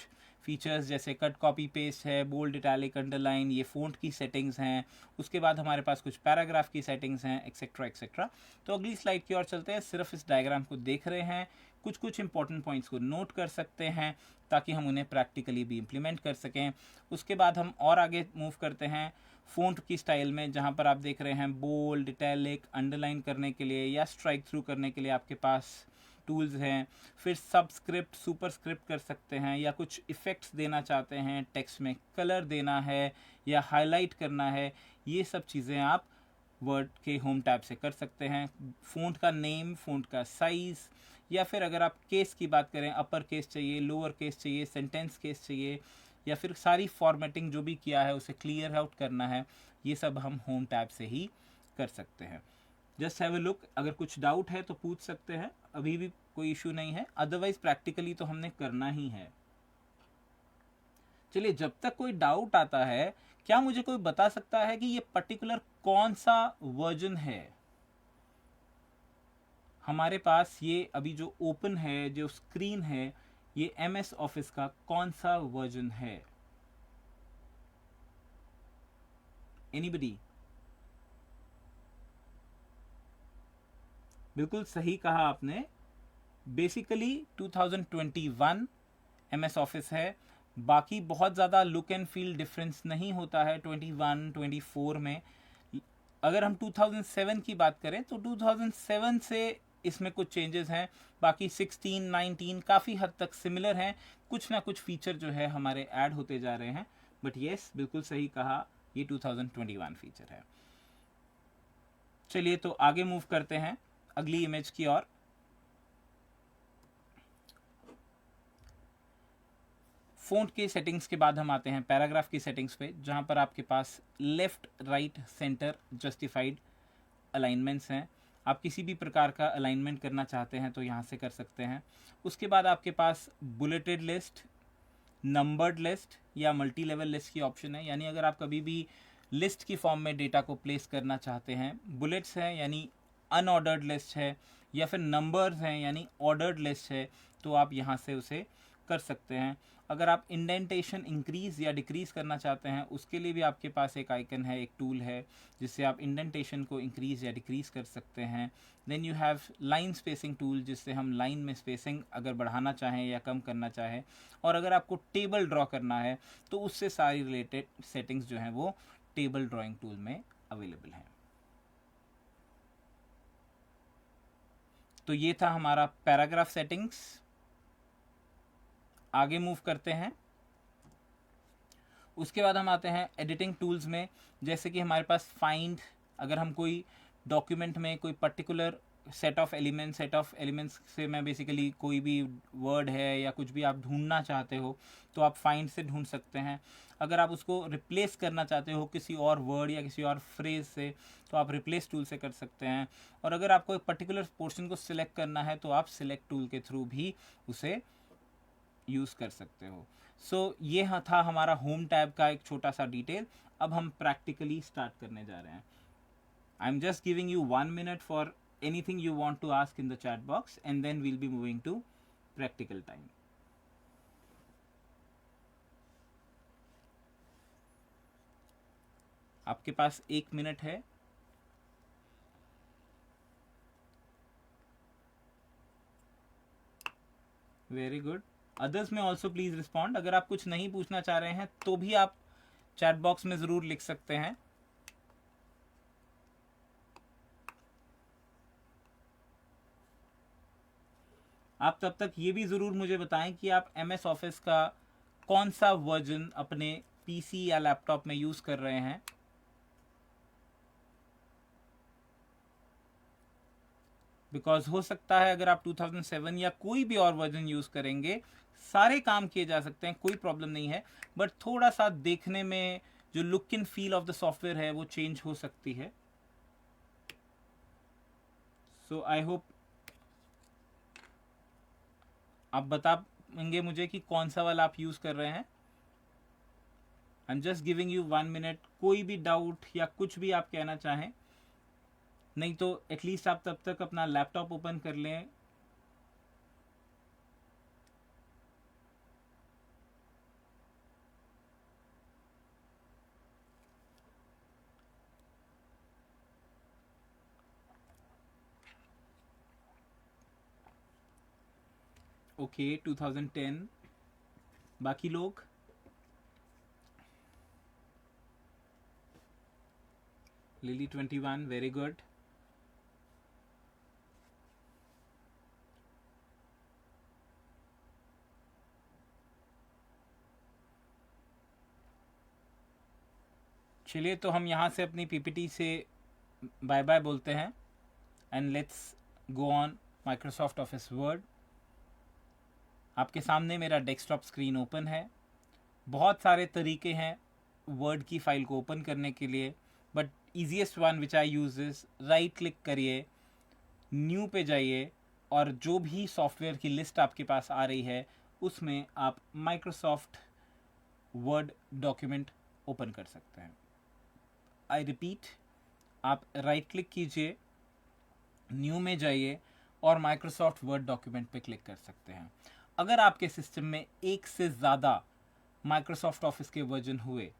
फीचर्स जैसे कट, कॉपी, पेस्ट है, बोल्ड, इटैलिक, अंडरलाइन, ये फ़ॉन्ट की सेटिंग्स हैं। उसके बाद हमारे पास कुछ पैराग्राफ की सेटिंग्स हैं, एक्सेट्रा एक्सेट्रा। तो अगली स्लाइड की ओर चलते हैं। सिर्फ इस डायग्राम को देख रहे हैं, कुछ कुछ इंपॉर्टेंट पॉइंट्स को नोट कर सकते हैं ताकि हम उन्हें प्रैक्टिकली भी इम्प्लीमेंट कर सकें। उसके बाद हम और आगे मूव करते हैं फ़ॉन्ट की स्टाइल में, जहाँ पर आप देख रहे हैं बोल्ड, इटैलिक, अंडरलाइन करने के लिए या स्ट्राइक थ्रू करने के लिए आपके पास टूल्स हैं। फिर सबस्क्रिप्ट, सुपरस्क्रिप्ट कर सकते हैं, या कुछ इफ़ेक्ट्स देना चाहते हैं, टेक्स्ट में कलर देना है या हाईलाइट करना है, ये सब चीज़ें आप वर्ड के होम टैब से कर सकते हैं। फ़ॉन्ट का नेम, फ़ॉन्ट का साइज़, या फिर अगर आप केस की बात करें, अपर केस चाहिए, लोअर केस चाहिए, सेंटेंस केस चाहिए, या फिर सारी फॉर्मेटिंग जो भी किया है उसे क्लियर आउट करना है, ये सब हम होम टैब से ही कर सकते हैं। Just have a look. अगर कुछ डाउट है तो पूछ सकते हैं, अभी भी कोई इशू नहीं है, अदरवाइज प्रैक्टिकली तो हमने करना ही है। चलिए, जब तक कोई डाउट आता है क्या मुझे कोई बता सकता है कि ये पर्टिकुलर कौन सा वर्जन है? हमारे पास ये अभी जो ओपन है, जो स्क्रीन है, ये MS ऑफिस का कौन सा वर्जन है? एनीबडी? बिल्कुल सही कहा आपने। बेसिकली 2021 MS ऑफिस है। बाकी बहुत ज़्यादा लुक एंड फील डिफरेंस नहीं होता है 21 24 में। अगर हम 2007 की बात करें तो 2007 से इसमें कुछ चेंजेस हैं। बाकी 16 19 काफ़ी हद तक सिमिलर हैं। कुछ ना कुछ फीचर जो है हमारे ऐड होते जा रहे हैं। बट येस, बिल्कुल सही कहा, ये 2021 फीचर है। चलिए तो आगे मूव करते हैं अगली इमेज की ओर। फ़ॉन्ट के सेटिंग्स के बाद हम आते हैं पैराग्राफ की सेटिंग्स पे, जहाँ पर आपके पास left right centre justified alignments हैं। आप किसी भी प्रकार का अलाइनमेंट करना चाहते हैं तो यहाँ से कर सकते हैं। उसके बाद आपके पास बुलेटेड लिस्ट, नंबर्ड लिस्ट या मल्टी लेवल लिस्ट की ऑप्शन है। यानी अगर आप कभी भी लिस्ट की फॉर्म में डेटा को प्लेस करना चाहते हैं, बुलेट्स हैं यानी अनऑर्डर्ड लिस्ट है, या फिर नंबर्स हैं यानी ऑर्डर्ड लिस्ट है, तो आप यहाँ से उसे कर सकते हैं। अगर आप इंडेंटेशन इंक्रीज़ या डिक्रीज़ करना चाहते हैं, उसके लिए भी आपके पास एक आइकन है, एक टूल है, जिससे आप इंडेंटेशन को इंक्रीज़ या डिक्रीज़ कर सकते हैं। Then you have line spacing tool, जिससे हम लाइन में स्पेसिंग अगर बढ़ाना चाहें या कम करना चाहें। और अगर आपको टेबल ड्रॉ करना है तो उससे सारी रिलेटेड सेटिंग्स जो हैं वो टेबल ड्राइंग टूल में अवेलेबल हैं। तो ये था हमारा पैराग्राफ सेटिंग्स। आगे मूव करते हैं। उसके बाद हम आते हैं एडिटिंग टूल्स में। जैसे कि हमारे पास फाइंड, अगर हम कोई डॉक्यूमेंट में कोई पर्टिकुलर सेट ऑफ एलिमेंट्स से मैं बेसिकली कोई भी वर्ड है या कुछ भी आप ढूंढना चाहते हो तो आप फाइंड से ढूंढ सकते हैं। अगर आप उसको रिप्लेस करना चाहते हो किसी और वर्ड या किसी और फ्रेज से तो आप रिप्लेस टूल से कर सकते हैं। और अगर आपको एक पर्टिकुलर पोर्शन को सिलेक्ट करना है तो आप सिलेक्ट टूल के थ्रू भी उसे यूज़ कर सकते हो। ये था हमारा होम टैब का एक छोटा सा डिटेल। अब हम प्रैक्टिकली स्टार्ट करने जा रहे हैं। I am just giving you 1 minute for anything you want to ask in the chat box, and then we'll be moving to practical time. आपके पास 1 मिनट है। Very good. अदर्स में ऑल्सो प्लीज रिस्पॉन्ड। अगर आप कुछ नहीं पूछना चाह रहे हैं तो भी आप चैट बॉक्स में ज़रूर लिख सकते हैं। आप तब तक ये भी ज़रूर मुझे बताएं कि आप MS ऑफिस का कौन सा वर्जन अपने PC या लैपटॉप में यूज़ कर रहे हैं। बिकॉज हो सकता है अगर आप 2007 या कोई भी और वर्जन यूज़ करेंगे, सारे काम किए जा सकते हैं, कोई प्रॉब्लम नहीं है, बट थोड़ा सा देखने में जो look and feel of the software है वो चेंज हो सकती है। सो आई होप आप बताएंगे मुझे कि कौन सा वाला आप यूज़ कर रहे हैं। I am just giving you 1 minute। कोई भी डाउट या कुछ भी आप कहना चाहें, नहीं तो एटलीस्ट आप तब तक अपना लैपटॉप ओपन कर लें। ओके 2010। बाकी लोग? लिली 21। Very good. चलिए तो हम यहाँ से अपनी PPT से बाय बाय बोलते हैं and let's go on Microsoft office word. आपके सामने मेरा डेस्कटॉप स्क्रीन ओपन है। बहुत सारे तरीके हैं वर्ड की फाइल को ओपन करने के लिए, but easiest one which I use is right click करिए, न्यू पे जाइए और जो भी सॉफ्टवेयर की लिस्ट आपके पास आ रही है उसमें आप माइक्रोसॉफ्ट वर्ड डॉक्यूमेंट ओपन कर सकते हैं। आई रिपीट, आप राइट क्लिक कीजिए, न्यू में जाइए और माइक्रोसॉफ्ट वर्ड डॉक्यूमेंट पे क्लिक कर सकते हैं। अगर आपके सिस्टम में एक से ज़्यादा माइक्रोसॉफ्ट ऑफिस के वर्जन हुए,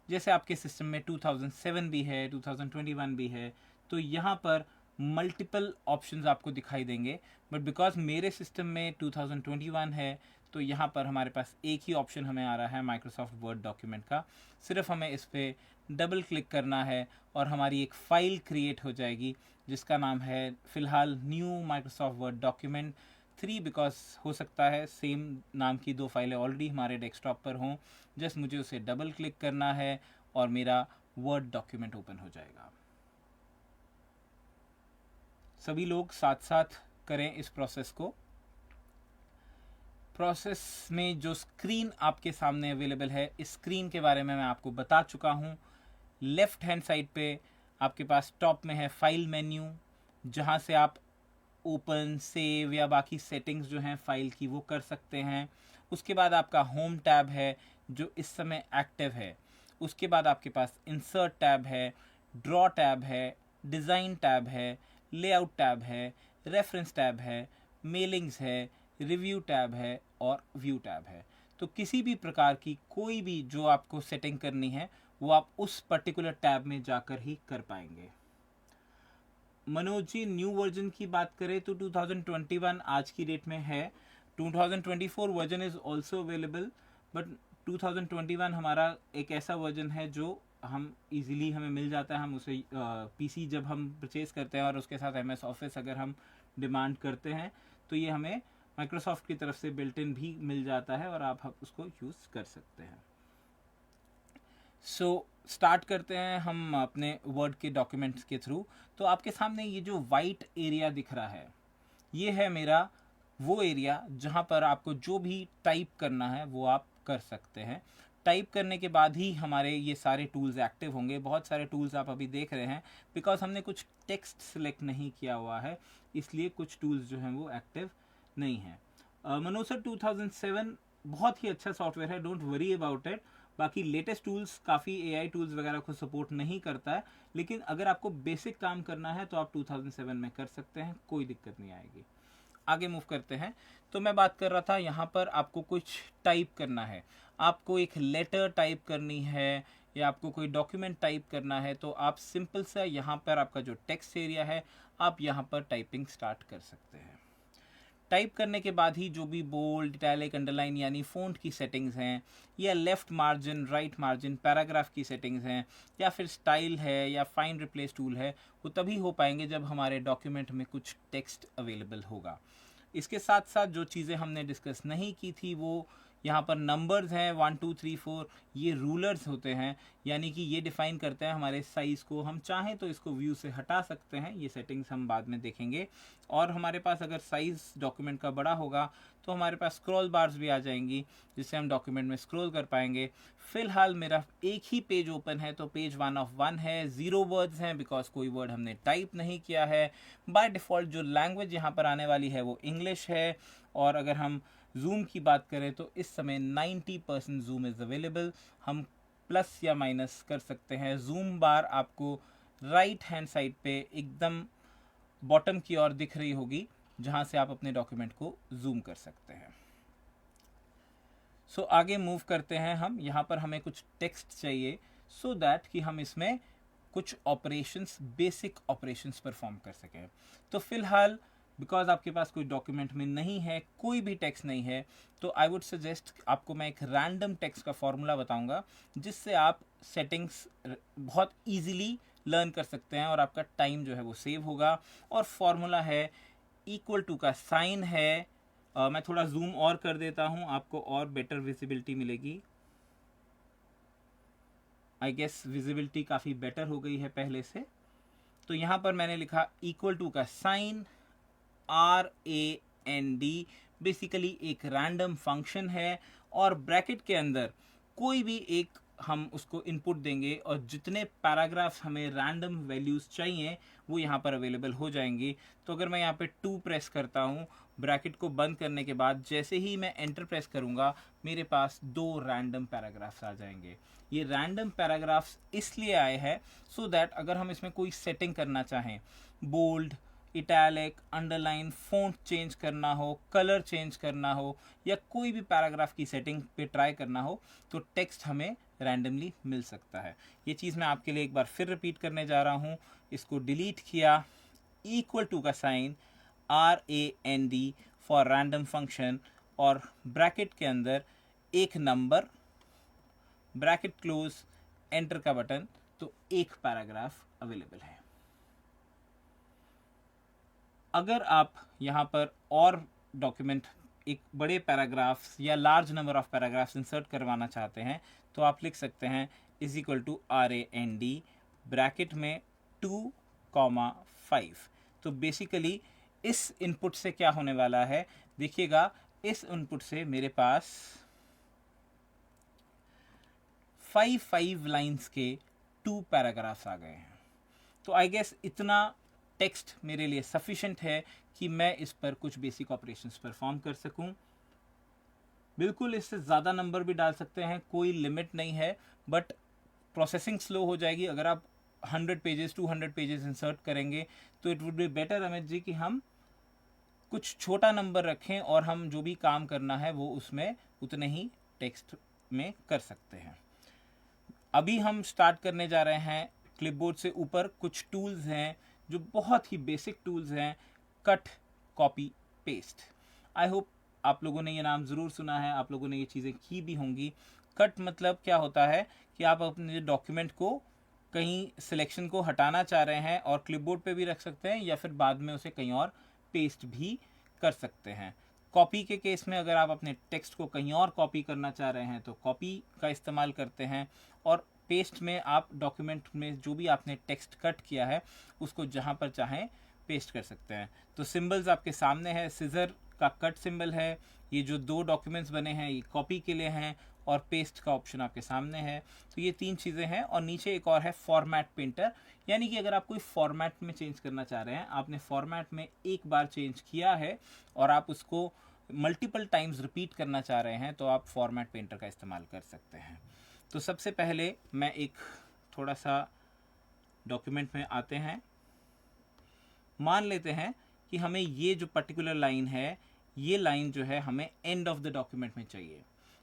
जैसे आपके सिस्टम में 2007 भी है, 2021 भी है, तो यहाँ पर मल्टीपल ऑप्शंस आपको दिखाई देंगे। बट बिकॉज मेरे सिस्टम में 2021 है, तो यहाँ पर हमारे पास एक ही ऑप्शन हमें आ रहा है माइक्रोसॉफ्ट वर्ड डॉक्यूमेंट का। सिर्फ हमें इस पर डबल क्लिक करना है और हमारी एक फ़ाइल क्रिएट हो जाएगी जिसका नाम है फ़िलहाल new Microsoft word document 3, because हो सकता है सेम नाम की 2 फाइलें ऑलरेडी हमारे डेस्कटॉप पर हों। जस्ट मुझे उसे डबल क्लिक करना है और मेरा वर्ड डॉक्यूमेंट ओपन हो जाएगा। सभी लोग साथ साथ करें इस प्रोसेस को। प्रोसेस में जो स्क्रीन आपके सामने अवेलेबल है, इस स्क्रीन के बारे में मैं आपको बता चुका हूँ। लेफ्ट हैंड साइड पे आपके पास टॉप में है फाइल मेन्यू, जहाँ से आप ओपन, सेव या बाकी सेटिंग्स जो हैं फाइल की वो कर सकते हैं। उसके बाद आपका होम टैब है जो इस समय एक्टिव है। उसके बाद आपके पास इंसर्ट टैब है, ड्रॉ टैब है, डिज़ाइन टैब है, लेआउट टैब है, रेफरेंस टैब है, मेलिंग्स है, रिव्यू टैब है और व्यू टैब है। तो किसी भी प्रकार की कोई भी जो आपको सेटिंग करनी है वो आप उस पर्टिकुलर टैब में जाकर ही कर पाएंगे। मनोज जी, न्यू वर्जन की बात करें तो 2021 आज की डेट में है। 2024 version is also available, but 2021 हमारा एक ऐसा वर्जन है जो हम इजीली हमें मिल जाता है। हम उसे पीसी जब हम परचेज़ करते हैं और उसके साथ एमएस ऑफिस अगर हम डिमांड करते हैं तो ये हमें माइक्रोसॉफ्ट की तरफ से बिल्ट इन भी मिल जाता है और आप उसको यूज़ कर सकते हैं। सो स्टार्ट करते हैं हम अपने वर्ड के डॉक्यूमेंट्स के थ्रू। तो आपके सामने ये जो वाइट एरिया दिख रहा है, ये है मेरा वो एरिया जहाँ पर आपको जो भी टाइप करना है वो आप कर सकते हैं। टाइप करने के बाद ही हमारे ये सारे टूल्स एक्टिव होंगे। बहुत सारे टूल्स आप अभी देख रहे हैं बिकॉज हमने कुछ टेक्स्ट सिलेक्ट नहीं किया हुआ है, इसलिए कुछ टूल्स जो हैं वो एक्टिव नहीं हैं। मनोज सर, 2007 बहुत ही अच्छा सॉफ्टवेयर है, डोंट वरी अबाउट इट। बाकी लेटेस्ट टूल्स काफ़ी एआई टूल्स वगैरह को सपोर्ट नहीं करता है, लेकिन अगर आपको बेसिक काम करना है तो आप 2007 में कर सकते हैं, कोई दिक्कत नहीं आएगी। आगे मूव करते हैं। तो मैं बात कर रहा था यहाँ पर आपको कुछ टाइप करना है, आपको एक लेटर टाइप करनी है या आपको कोई डॉक्यूमेंट टाइप करना है, तो आप सिंपल सा यहाँ पर आपका जो टेक्स्ट एरिया है आप यहाँ पर टाइपिंग स्टार्ट कर सकते हैं। टाइप करने के बाद ही जो भी बोल्ड, इटैलिक, अंडरलाइन यानी फ़ॉन्ट की सेटिंग्स हैं, या left margin, right margin, paragraph की सेटिंग्स हैं, या फिर स्टाइल है या फाइंड रिप्लेस टूल है, वो तभी हो पाएंगे जब हमारे डॉक्यूमेंट में कुछ टेक्स्ट अवेलेबल होगा। इसके साथ साथ जो चीज़ें हमने डिस्कस नहीं की थी वो यहाँ पर नंबर्स हैं 1 2 3 4, ये रूलर्स होते हैं, यानी कि ये डिफ़ाइन करते हैं हमारे साइज़ को। हम चाहें तो इसको व्यू से हटा सकते हैं, ये सेटिंग्स हम बाद में देखेंगे। और हमारे पास अगर साइज़ डॉक्यूमेंट का बड़ा होगा तो हमारे पास स्क्रॉल बार्स भी आ जाएंगी जिससे हम डॉक्यूमेंट में स्क्रॉल कर पाएंगे। फ़िलहाल मेरा एक ही पेज ओपन है तो पेज 1 of 1 है, 0 वर्ड्स हैं बिकॉज कोई वर्ड हमने टाइप नहीं किया है। बाय डिफ़ॉल्ट जो लैंग्वेज यहाँ पर आने वाली है वो इंग्लिश है। और अगर हम जूम की बात करें तो इस समय 90% जूम इज़ अवेलेबल। हम प्लस या माइनस कर सकते हैं। जूम बार आपको राइट हैंड साइड पे एकदम बॉटम की ओर दिख रही होगी जहां से आप अपने डॉक्यूमेंट को जूम कर सकते हैं। सो आगे मूव करते हैं हम। यहाँ पर हमें कुछ टेक्स्ट चाहिए सो दैट कि हम इसमें कुछ ऑपरेशंस, बेसिक ऑपरेशंस परफॉर्म कर सकें। तो फिलहाल बिकॉज आपके पास कोई डॉक्यूमेंट में नहीं है, कोई भी टेक्स्ट नहीं है, तो आई वुड सजेस्ट आपको मैं एक रैंडम टेक्स्ट का फॉर्मूला बताऊंगा जिससे आप सेटिंग्स बहुत इजीली लर्न कर सकते हैं और आपका टाइम जो है वो सेव होगा। और फॉर्मूला है इक्वल टू का साइन है। मैं थोड़ा जूम और कर देता हूँ, आपको और बेटर विजिबिलिटी मिलेगी। आई गेस विजिबिलिटी काफ़ी बेटर हो गई है पहले से। तो यहाँ पर मैंने लिखा इक्वल टू का साइन RAND, बेसिकली एक रैंडम फंक्शन है और ब्रैकेट के अंदर कोई भी एक हम उसको इनपुट देंगे और जितने पैराग्राफ्स हमें रैंडम वैल्यूज़ चाहिए वो यहाँ पर अवेलेबल हो जाएंगी। तो अगर मैं यहाँ पे 2 प्रेस करता हूँ, ब्रैकेट को बंद करने के बाद जैसे ही मैं एंटर प्रेस करूँगा मेरे पास 2 रैंडम पैराग्राफ्स आ जाएंगे। ये रैंडम पैराग्राफ्स इसलिए आए हैं सो दैट अगर हम इसमें कोई सेटिंग करना चाहें, bold, italic, underline, font change करना हो, कलर चेंज करना हो या कोई भी पैराग्राफ की सेटिंग पे ट्राई करना हो तो टेक्स्ट हमें रैंडमली मिल सकता है। ये चीज़ मैं आपके लिए एक बार फिर रिपीट करने जा रहा हूँ। इसको डिलीट किया, इक्वल टू का sign, RAND for random function और ब्रैकेट के अंदर एक नंबर, ब्रैकेट क्लोज, एंटर का बटन, तो एक पैराग्राफ अवेलेबल है। अगर आप यहाँ पर और डॉक्यूमेंट एक बड़े पैराग्राफ्स या large number of paragraphs insert करवाना चाहते हैं तो आप लिख सकते हैं is equal to RAND bracket में 2,5। तो बेसिकली इस इनपुट से क्या होने वाला है देखिएगा, इस इनपुट से मेरे पास 5 लाइंस के 2 पैराग्राफ्स आ गए हैं। तो आई गेस इतना टेक्स्ट मेरे लिए सफिशिएंट है कि मैं इस पर कुछ बेसिक ऑपरेशंस परफॉर्म कर सकूं। बिल्कुल इससे ज़्यादा नंबर भी डाल सकते हैं, कोई लिमिट नहीं है, बट प्रोसेसिंग स्लो हो जाएगी। अगर आप 100 पेजेस 200 पेजेस इंसर्ट करेंगे तो it would be better Amit ji कि हम कुछ छोटा नंबर रखें और हम जो भी काम करना है वो उसमें उतने ही टेक्स्ट में कर सकते हैं। अभी हम स्टार्ट करने जा रहे हैं। क्लिपबोर्ड से ऊपर कुछ टूल्स हैं जो बहुत ही बेसिक टूल्स हैं, cut, copy, paste. I hope आप लोगों ने ये नाम ज़रूर सुना है, आप लोगों ने ये चीज़ें की भी होंगी। कट मतलब क्या होता है कि आप अपने डॉक्यूमेंट को कहीं सिलेक्शन को हटाना चाह रहे हैं और क्लिपबोर्ड पे भी रख सकते हैं या फिर बाद में उसे कहीं और पेस्ट भी कर सकते हैं। कॉपी के केस में अगर आप अपने टेक्स्ट को कहीं और कॉपी करना चाह रहे हैं तो कॉपी का इस्तेमाल करते हैं, और पेस्ट में आप डॉक्यूमेंट में जो भी आपने टेक्स्ट कट किया है उसको जहाँ पर चाहें पेस्ट कर सकते हैं। तो सिंबल्स आपके सामने है, सिजर का कट सिंबल है, ये जो 2 डॉक्यूमेंट्स बने हैं ये कॉपी के लिए हैं, और पेस्ट का ऑप्शन आपके सामने है। तो ये 3 चीज़ें हैं, और नीचे एक और है फॉर्मेट पेंटर, यानी कि अगर आप कोई फॉर्मेट में चेंज करना चाह रहे हैं, आपने फॉर्मेट में एक बार चेंज किया है और आप उसको मल्टीपल टाइम्स रिपीट करना चाह रहे हैं तो आप फॉर्मेट पेंटर का इस्तेमाल कर सकते हैं। तो सबसे पहले मैं एक थोड़ा सा डॉक्यूमेंट में आते हैं। मान लेते हैं कि हमें ये जो पर्टिकुलर लाइन है, ये लाइन जो है हमें एंड ऑफ द डॉक्यूमेंट में चाहिए।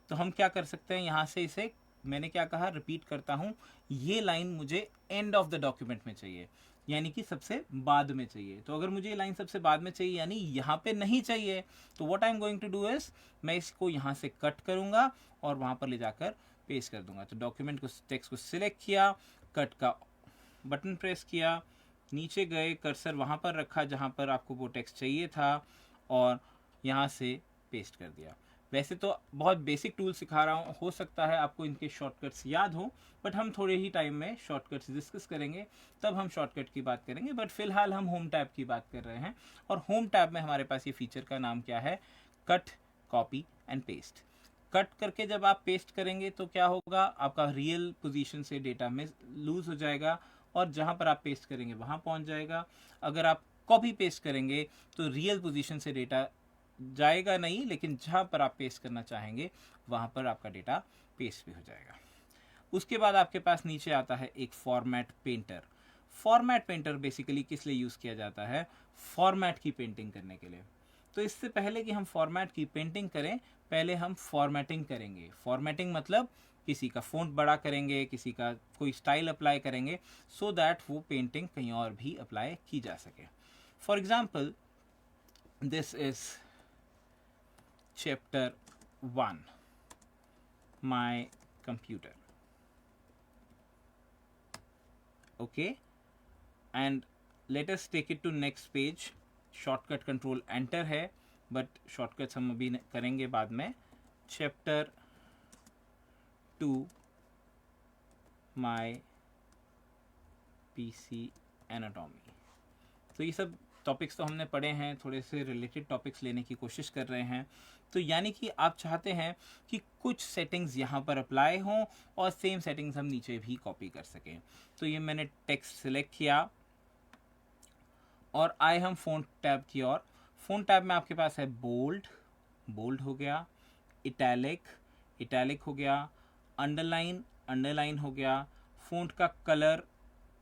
तो हम क्या कर सकते हैं, यहाँ से इसे, मैंने क्या कहा, रिपीट करता हूँ, ये लाइन मुझे एंड ऑफ द डॉक्यूमेंट में चाहिए, यानी कि सबसे बाद में चाहिए। तो अगर मुझे ये लाइन सबसे बाद में चाहिए यानी यहाँ पे नहीं चाहिए, तो what I am going to do is, मैं इसको यहाँ से कट करूँगा और वहाँ पर ले जाकर पेस्ट कर दूंगा। तो डॉक्यूमेंट को, टेक्स्ट को सिलेक्ट किया, कट का बटन प्रेस किया, नीचे गए, कर्सर वहाँ पर रखा जहाँ पर आपको वो टेक्स्ट चाहिए था, और यहाँ से पेस्ट कर दिया। वैसे तो बहुत बेसिक टूल सिखा रहा हूँ, हो सकता है आपको इनके शॉर्टकट्स याद हो, बट हम थोड़े ही टाइम में शॉर्टकट्स डिस्कस करेंगे, तब हम शॉर्टकट की बात करेंगे। बट फिलहाल हम होम टैब की बात कर रहे हैं, और होम टैब में हमारे पास ये फीचर का नाम क्या है, cut, copy and paste. Cut करके जब आप पेस्ट करेंगे तो क्या होगा, आपका रियल पोजीशन से डेटा में लूज हो जाएगा और जहाँ पर आप पेस्ट करेंगे वहाँ पहुँच जाएगा। अगर आप कॉपी पेस्ट करेंगे तो रियल पोजीशन से डेटा जाएगा नहीं, लेकिन जहाँ पर आप पेस्ट करना चाहेंगे वहाँ पर आपका डेटा पेस्ट भी हो जाएगा। उसके बाद आपके पास नीचे आता है एक format painter. Format painter basically किस लिए यूज़ किया जाता है, फॉर्मेट की पेंटिंग करने के लिए। तो इससे पहले कि हम फॉर्मेट की पेंटिंग करें, पहले हम फॉर्मेटिंग करेंगे। फॉर्मेटिंग मतलब किसी का फ़ॉन्ट बड़ा करेंगे, किसी का कोई स्टाइल अप्लाई करेंगे, सो दैट वो पेंटिंग कहीं और भी अप्लाई की जा सके। For example, this is chapter 1, my computer. Okay, and let us take it to next page. Shortcut control enter है, बट शॉर्टकट्स हम अभी करेंगे बाद में। चैप्टर 2, माई PC एनाटॉमी। तो ये सब टॉपिक्स तो हमने पढ़े हैं, थोड़े से रिलेटेड टॉपिक्स लेने की कोशिश कर रहे हैं। तो यानी कि आप चाहते हैं कि कुछ सेटिंग्स यहाँ पर अप्लाई हों और सेम सेटिंग्स हम नीचे भी कॉपी कर सकें। तो ये मैंने टेक्स्ट सिलेक्ट किया और आए हम फ़ॉन्ट टैब की ओर। फ़ॉन्ट टैब में आपके पास है बोल्ड, बोल्ड हो गया, इटैलिक, इटैलिक हो गया, अंडरलाइन, अंडरलाइन हो गया। फ़ॉन्ट का कलर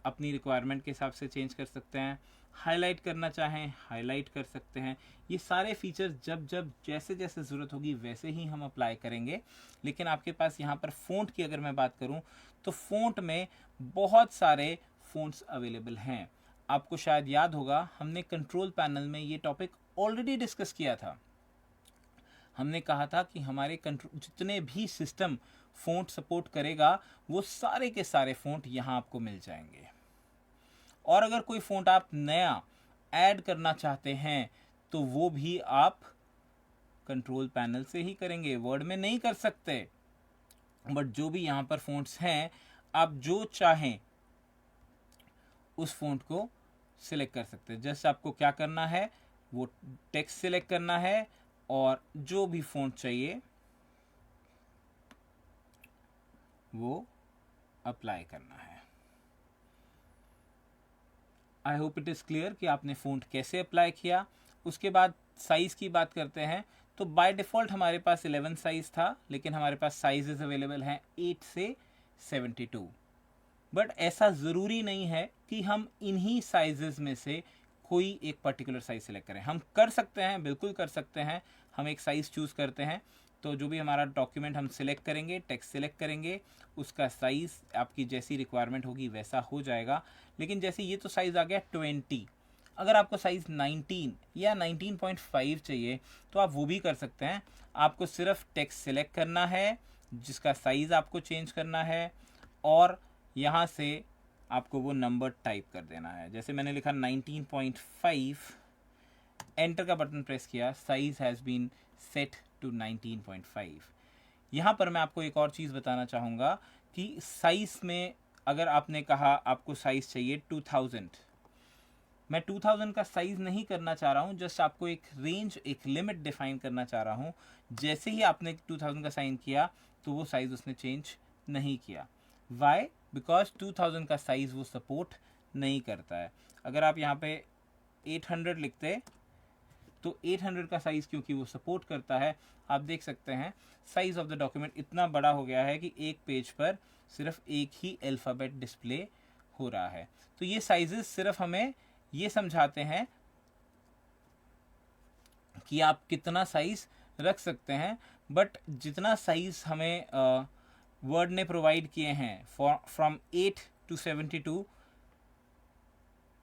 अपनी रिक्वायरमेंट के हिसाब से चेंज कर सकते हैं। हाईलाइट करना चाहें हाईलाइट कर सकते हैं। ये सारे फीचर्स जब जब जैसे जैसे ज़रूरत होगी वैसे ही हम अप्लाई करेंगे। लेकिन आपके पास यहाँ पर फ़ॉन्ट की अगर मैं बात करूँ तो फ़ॉन्ट में बहुत सारे फ़ॉन्ट्स अवेलेबल हैं। आपको शायद याद होगा हमने कंट्रोल पैनल में ये टॉपिक ऑलरेडी डिस्कस किया था। हमने कहा था कि हमारे कंट्रोल जितने भी सिस्टम फ़ॉन्ट सपोर्ट करेगा वो सारे के सारे फ़ॉन्ट यहाँ आपको मिल जाएंगे। और अगर कोई फ़ॉन्ट आप नया ऐड करना चाहते हैं तो वो भी आप कंट्रोल पैनल से ही करेंगे, वर्ड में नहीं कर सकते। बट जो भी यहाँ पर फ़ॉन्ट्स हैं आप जो चाहें उस फ़ॉन्ट को सिलेक्ट कर सकते हैं। जस्ट आपको क्या करना है, वो टेक्स्ट सिलेक्ट करना है और जो भी फ़ॉन्ट चाहिए वो अप्लाई करना है। I hope it is clear कि आपने फ़ॉन्ट कैसे अप्लाई किया। उसके बाद साइज़ की बात करते हैं तो बाय डिफ़ॉल्ट हमारे पास 11 साइज़ था, लेकिन हमारे पास साइजेस अवेलेबल हैं 8 से 72। बट ऐसा ज़रूरी नहीं है कि हम इन्हीं साइजेस में से कोई एक पर्टिकुलर साइज़ सेलेक्ट करें। हम कर सकते हैं, बिल्कुल कर सकते हैं। हम एक साइज़ चूज़ करते हैं तो जो भी हमारा डॉक्यूमेंट हम सिलेक्ट करेंगे, टेक्स्ट सिलेक्ट करेंगे, उसका साइज़ आपकी जैसी रिक्वायरमेंट होगी वैसा हो जाएगा। लेकिन जैसे ये तो साइज़ आ गया 20, अगर आपको साइज़ 19 या 19.5 चाहिए तो आप वो भी कर सकते हैं। आपको सिर्फ टेक्स्ट सिलेक्ट करना है जिसका साइज़ आपको चेंज करना है और यहाँ से आपको वो नंबर टाइप कर देना है। जैसे मैंने लिखा 19.5, एंटर का बटन प्रेस किया, size has been set to 19.5। यहाँ पर मैं आपको एक और चीज़ बताना चाहूँगा कि साइज़ में अगर आपने कहा आपको साइज़ चाहिए 2000, मैं 2000 का साइज़ नहीं करना चाह रहा हूँ, जस्ट आपको एक रेंज, एक लिमिट डिफाइन करना चाह रहा हूँ। जैसे ही आपने 2000 का साइन किया तो वो साइज़ उसने चेंज नहीं किया। वाई? बिकॉज 2000 का साइज़ वो सपोर्ट नहीं करता है। अगर आप यहाँ पे 800 लिखते तो 800 का साइज़ क्योंकि वो सपोर्ट करता है, आप देख सकते हैं साइज़ ऑफ द डॉक्यूमेंट इतना बड़ा हो गया है कि एक पेज पर सिर्फ एक ही अल्फ़ाबेट डिस्प्ले हो रहा है। तो ये साइजेस सिर्फ हमें ये समझाते हैं कि आप कितना साइज़ रख सकते हैं। बट जितना साइज़ हमें वर्ड ने प्रोवाइड किए हैं फ्रॉम 8 to 72,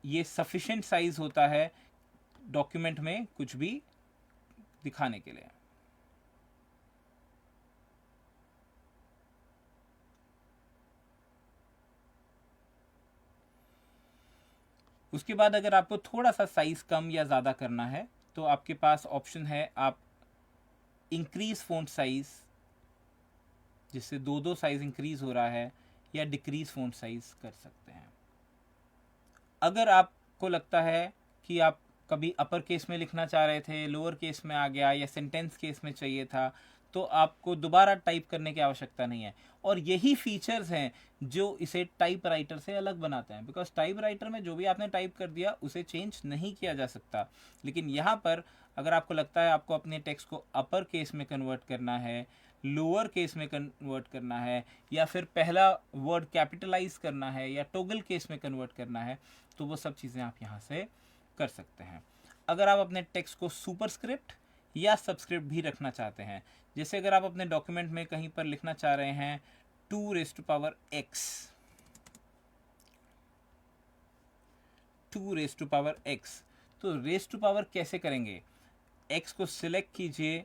ये सफिशेंट साइज़ होता है डॉक्यूमेंट में कुछ भी दिखाने के लिए। उसके बाद अगर आपको थोड़ा सा साइज़ कम या ज़्यादा करना है तो आपके पास ऑप्शन है, आप इंक्रीज़ फ़ॉन्ट साइज़, जिससे दो साइज़ इंक्रीज़ हो रहा है, या डिक्रीज़ फ़ॉन्ट साइज़ कर सकते हैं। अगर आपको लगता है कि आप कभी अपर केस में लिखना चाह रहे थे, लोअर केस में आ गया, या सेंटेंस केस में चाहिए था, तो आपको दोबारा टाइप करने की आवश्यकता नहीं है। और यही फीचर्स हैं जो इसे टाइप राइटर से अलग बनाते हैं। बिकॉज टाइप राइटर में जो भी आपने टाइप कर दिया उसे चेंज नहीं किया जा सकता। लेकिन यहाँ पर अगर आपको लगता है आपको अपने टेक्स्ट को अपर केस में कन्वर्ट करना है, लोअर केस में कन्वर्ट करना है, या फिर पहला वर्ड कैपिटलाइज करना है, या टोगल केस में कन्वर्ट करना है, तो वो सब चीज़ें आप यहाँ से कर सकते हैं। अगर आप अपने टेक्स्ट को सुपरस्क्रिप्ट या सबस्क्रिप्ट भी रखना चाहते हैं, जैसे अगर आप अपने डॉक्यूमेंट में कहीं पर लिखना चाह रहे हैं 2⁻x, 2⁻x, तो रेस टू पावर कैसे करेंगे? x को सिलेक्ट कीजिए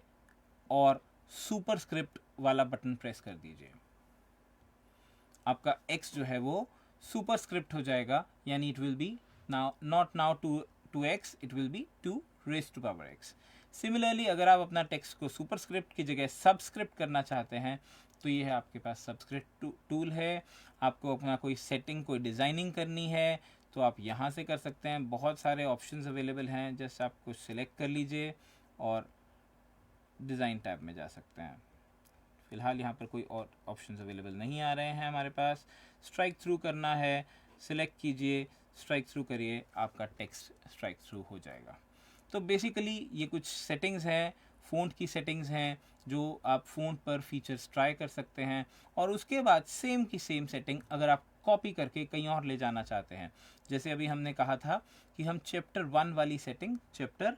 और सुपरस्क्रिप्ट वाला बटन प्रेस कर दीजिए। आपका x जो है वो सुपरस्क्रिप्ट हो जाएगा, यानी it will be now not now 2x, it will be 2⁻x। Similarly अगर आप अपना टेक्स्ट को सुपरस्क्रिप्ट की जगह सबस्क्रिप्ट करना चाहते हैं तो ये है आपके पास सबस्क्रिप्ट टूल है। आपको अपना कोई सेटिंग, कोई डिज़ाइनिंग करनी है तो आप यहाँ से कर सकते हैं। बहुत सारे ऑप्शंस अवेलेबल हैं, जस्ट आपको सिलेक्ट कर लीजिए और डिज़ाइन टैब में जा सकते हैं। फ़िलहाल यहाँ पर कोई और ऑप्शंस अवेलेबल नहीं आ रहे हैं हमारे पास। स्ट्राइक थ्रू करना है, सिलेक्ट कीजिए, स्ट्राइक थ्रू करिए, आपका टेक्स्ट स्ट्राइक थ्रू हो जाएगा। तो बेसिकली ये कुछ सेटिंग्स हैं, फ़ॉन्ट की सेटिंग्स हैं जो आप फ़ोन पर फीचर्स ट्राई कर सकते हैं। और उसके बाद सेम की सेम सेटिंग अगर आप कॉपी करके कहीं और ले जाना चाहते हैं, जैसे अभी हमने कहा था कि हम चैप्टर 1 वाली सेटिंग चैप्टर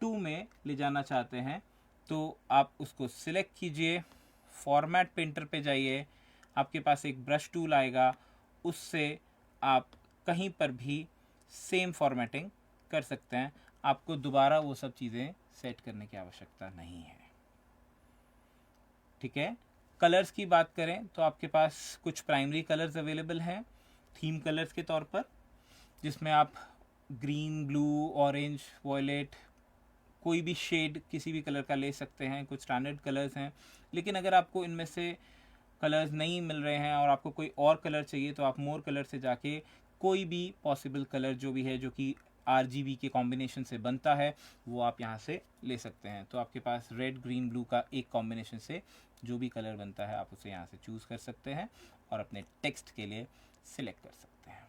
2 में ले जाना चाहते हैं, तो आप उसको सिलेक्ट कीजिए, फॉर्मेट पेंटर पे जाइए, आपके पास एक ब्रश टूल आएगा, उससे आप कहीं पर भी सेम फॉर्मेटिंग कर सकते हैं। आपको दोबारा वो सब चीज़ें सेट करने की आवश्यकता नहीं है। ठीक है। कलर्स की बात करें तो आपके पास कुछ प्राइमरी कलर्स अवेलेबल हैं थीम कलर्स के तौर पर, जिसमें आप ग्रीन, ब्लू, ऑरेंज, वॉयलेट, कोई भी शेड किसी भी कलर का ले सकते हैं। कुछ स्टैंडर्ड कलर्स हैं, लेकिन अगर आपको इनमें से कलर्स नहीं मिल रहे हैं और आपको कोई और कलर चाहिए तो आप मोर कलर से जाके कोई भी पॉसिबल कलर जो भी है, जो कि RGB के कॉम्बिनेशन से बनता है, वो आप यहाँ से ले सकते हैं। तो आपके पास रेड, ग्रीन, ब्लू का एक कॉम्बिनेशन से जो भी कलर बनता है आप उसे यहाँ से चूज़ कर सकते हैं और अपने टेक्स्ट के लिए सिलेक्ट कर सकते हैं।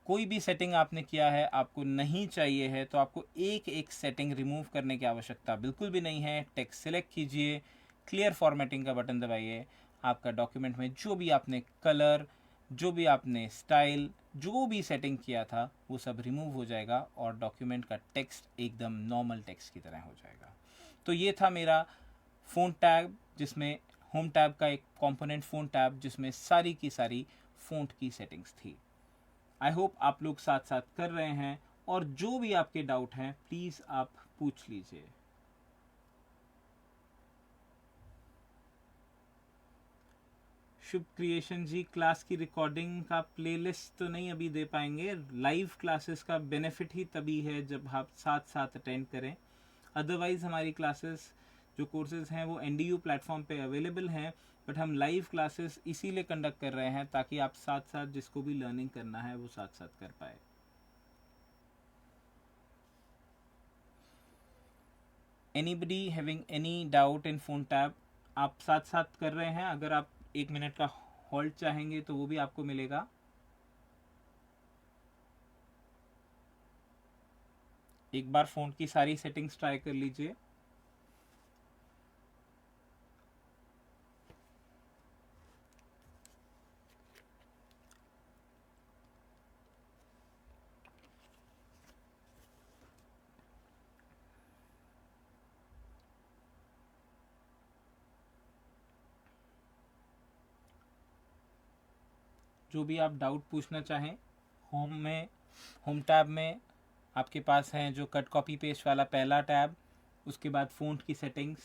कोई भी सेटिंग आपने किया है, आपको नहीं चाहिए है, तो आपको एक एक सेटिंग रिमूव करने की आवश्यकता बिल्कुल भी नहीं है। टेक्स्ट सिलेक्ट कीजिए, क्लियर फॉर्मेटिंग का बटन दबाइए, आपका डॉक्यूमेंट में जो भी आपने कलर, जो भी आपने स्टाइल, जो भी सेटिंग किया था वो सब रिमूव हो जाएगा और डॉक्यूमेंट का टेक्स्ट एकदम नॉर्मल टेक्स्ट की तरह हो जाएगा। तो ये था मेरा फ़ोन टैब, जिसमें होम टैब का एक कंपोनेंट फ़ोन टैब, जिसमें सारी की सारी फ़ॉन्ट की सेटिंग्स थी। आई होप आप लोग साथ साथ कर रहे हैं, और जो भी आपके डाउट हैं प्लीज़ आप पूछ लीजिए। शुभ क्रिएशन जी, क्लास की रिकॉर्डिंग का प्लेलिस्ट तो नहीं अभी दे पाएंगे। लाइव क्लासेस का बेनिफिट ही तभी है जब आप साथ साथ अटेंड करें। अदरवाइज़ हमारी क्लासेस जो कोर्सेज हैं वो NDU प्लेटफॉर्म पे अवेलेबल हैं, बट हम लाइव क्लासेस इसीलिए कंडक्ट कर रहे हैं ताकि आप साथ साथ जिसको भी लर्निंग करना है वो साथ साथ कर पाए। Anybody having any doubt in phone tab? आप साथ साथ कर रहे हैं, अगर आप 1 मिनट का होल्ड चाहेंगे तो वो भी आपको मिलेगा। एक बार फ़ोन की सारी सेटिंग्स ट्राई कर लीजिए। जो भी आप डाउट पूछना चाहें, होम टैब में आपके पास हैं जो कट कॉपी पेस्ट वाला पहला टैब, उसके बाद फ़ॉन्ट की सेटिंग्स,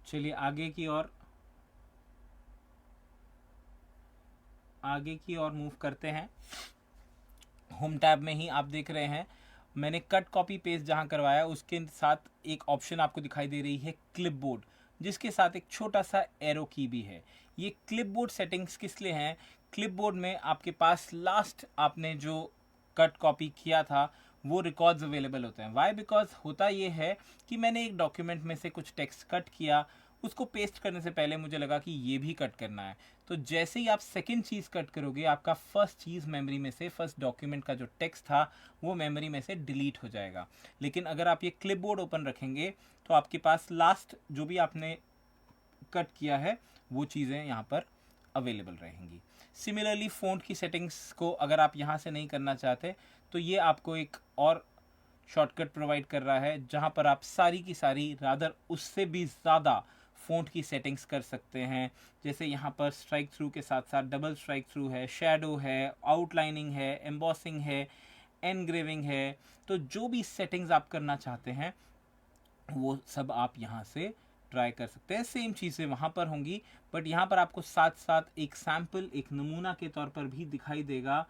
चलिए आगे की ओर मूव करते हैं। होम टैब में ही आप देख रहे हैं मैंने कट कॉपी पेस्ट जहां करवाया उसके साथ एक ऑप्शन आपको दिखाई दे रही है क्लिपबोर्ड, जिसके साथ एक छोटा सा एरो की भी है। ये क्लिपबोर्ड सेटिंग्स किस लिए हैं? क्लिपबोर्ड में आपके पास लास्ट आपने जो कट कॉपी किया था वो रिकॉर्ड्स अवेलेबल होते हैं। वाई? बिकॉज होता ये है कि मैंने एक डॉक्यूमेंट में से कुछ टेक्स्ट कट किया, उसको पेस्ट करने से पहले मुझे लगा कि ये भी कट करना है, तो जैसे ही आप सेकंड चीज़ कट करोगे आपका फर्स्ट चीज़ मेमोरी में से, फर्स्ट डॉक्यूमेंट का जो टेक्स्ट था वो मेमोरी में से डिलीट हो जाएगा। लेकिन अगर आप ये क्लिपबोर्ड ओपन रखेंगे तो आपके पास लास्ट जो भी आपने कट किया है वो चीज़ें यहाँ पर अवेलेबल रहेंगी। सिमिलरली फ़ॉन्ट की सेटिंग्स को अगर आप यहाँ से नहीं करना चाहते तो ये आपको एक और शॉर्टकट प्रोवाइड कर रहा है जहाँ पर आप सारी की सारी, रादर उससे भी ज़्यादा फ़ॉन्ट की सेटिंग्स कर सकते हैं। जैसे यहाँ पर स्ट्राइक थ्रू के साथ साथ डबल स्ट्राइक थ्रू है, शेडो है, आउटलाइनिंग है, एम्बॉसिंग है, एनग्रेविंग है। तो जो भी सेटिंग्स आप करना चाहते हैं वो सब आप यहाँ से ट्राई कर सकते हैं। सेम चीज़ें वहाँ पर होंगी, बट यहाँ पर आपको साथ साथ एक सैम्पल, एक नमूना के तौर पर भी दिखाई देगा,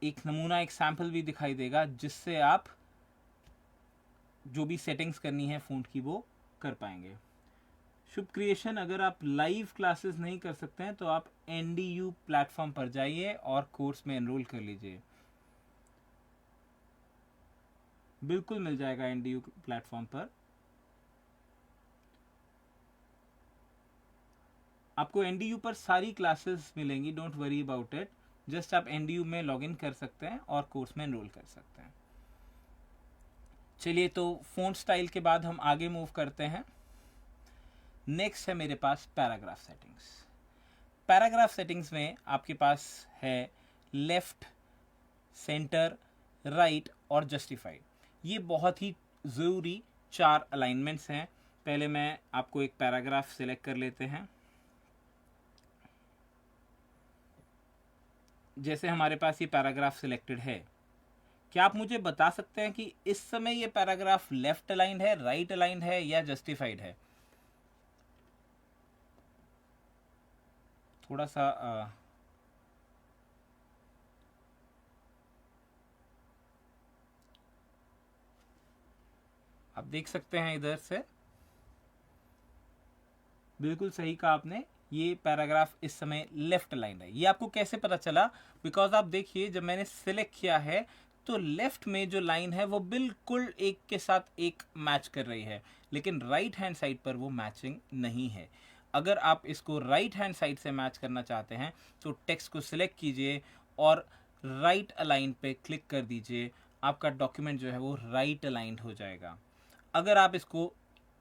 एक नमूना, एक सैम्पल भी दिखाई देगा, जिससे आप जो भी सेटिंग्स करनी है फ़ॉन्ट की वो कर पाएंगे। शुभ क्रिएशन, अगर आप लाइव क्लासेस नहीं कर सकते हैं तो आप NDU प्लेटफॉर्म पर जाइए और कोर्स में एनरोल कर लीजिए। बिल्कुल मिल जाएगा एनडीयू प्लेटफॉर्म पर। आपको एनडीयू पर सारी क्लासेस मिलेंगी, don't worry about it. Just आप एनडीयू में लॉगिन कर सकते हैं और कोर्स में एनरोल कर सकते हैं। चलिए, तो फ़ॉन्ट स्टाइल के बाद हम आगे मूव करते हैं। नेक्स्ट है मेरे पास पैराग्राफ सेटिंग्स। पैराग्राफ सेटिंग्स में आपके पास है लेफ्ट, सेंटर, राइट और जस्टिफाइड। ये बहुत ही ज़रूरी 4 अलाइनमेंट्स हैं। पहले मैं आपको एक पैराग्राफ सिलेक्ट कर लेते हैं। जैसे हमारे पास ये पैराग्राफ सिलेक्टेड है, क्या आप मुझे बता सकते हैं कि इस समय ये पैराग्राफ लेफ्ट अलाइंड है, राइट अलाइंड है या जस्टिफाइड है? थोड़ा सा आप देख सकते हैं इधर से। बिल्कुल सही कहा आपने, ये पैराग्राफ इस समय लेफ्ट अलाइंड है। ये आपको कैसे पता चला? बिकॉज आप देखिए, जब मैंने सिलेक्ट किया है तो लेफ्ट में जो लाइन है वो बिल्कुल एक के साथ एक मैच कर रही है, लेकिन राइट हैंड साइड पर वो मैचिंग नहीं है। अगर आप इसको राइट हैंड साइड से मैच करना चाहते हैं तो टेक्स्ट को सिलेक्ट कीजिए और राइट अलाइन पे क्लिक कर दीजिए। आपका डॉक्यूमेंट जो है वो राइट अलाइंड हो जाएगा। अगर आप इसको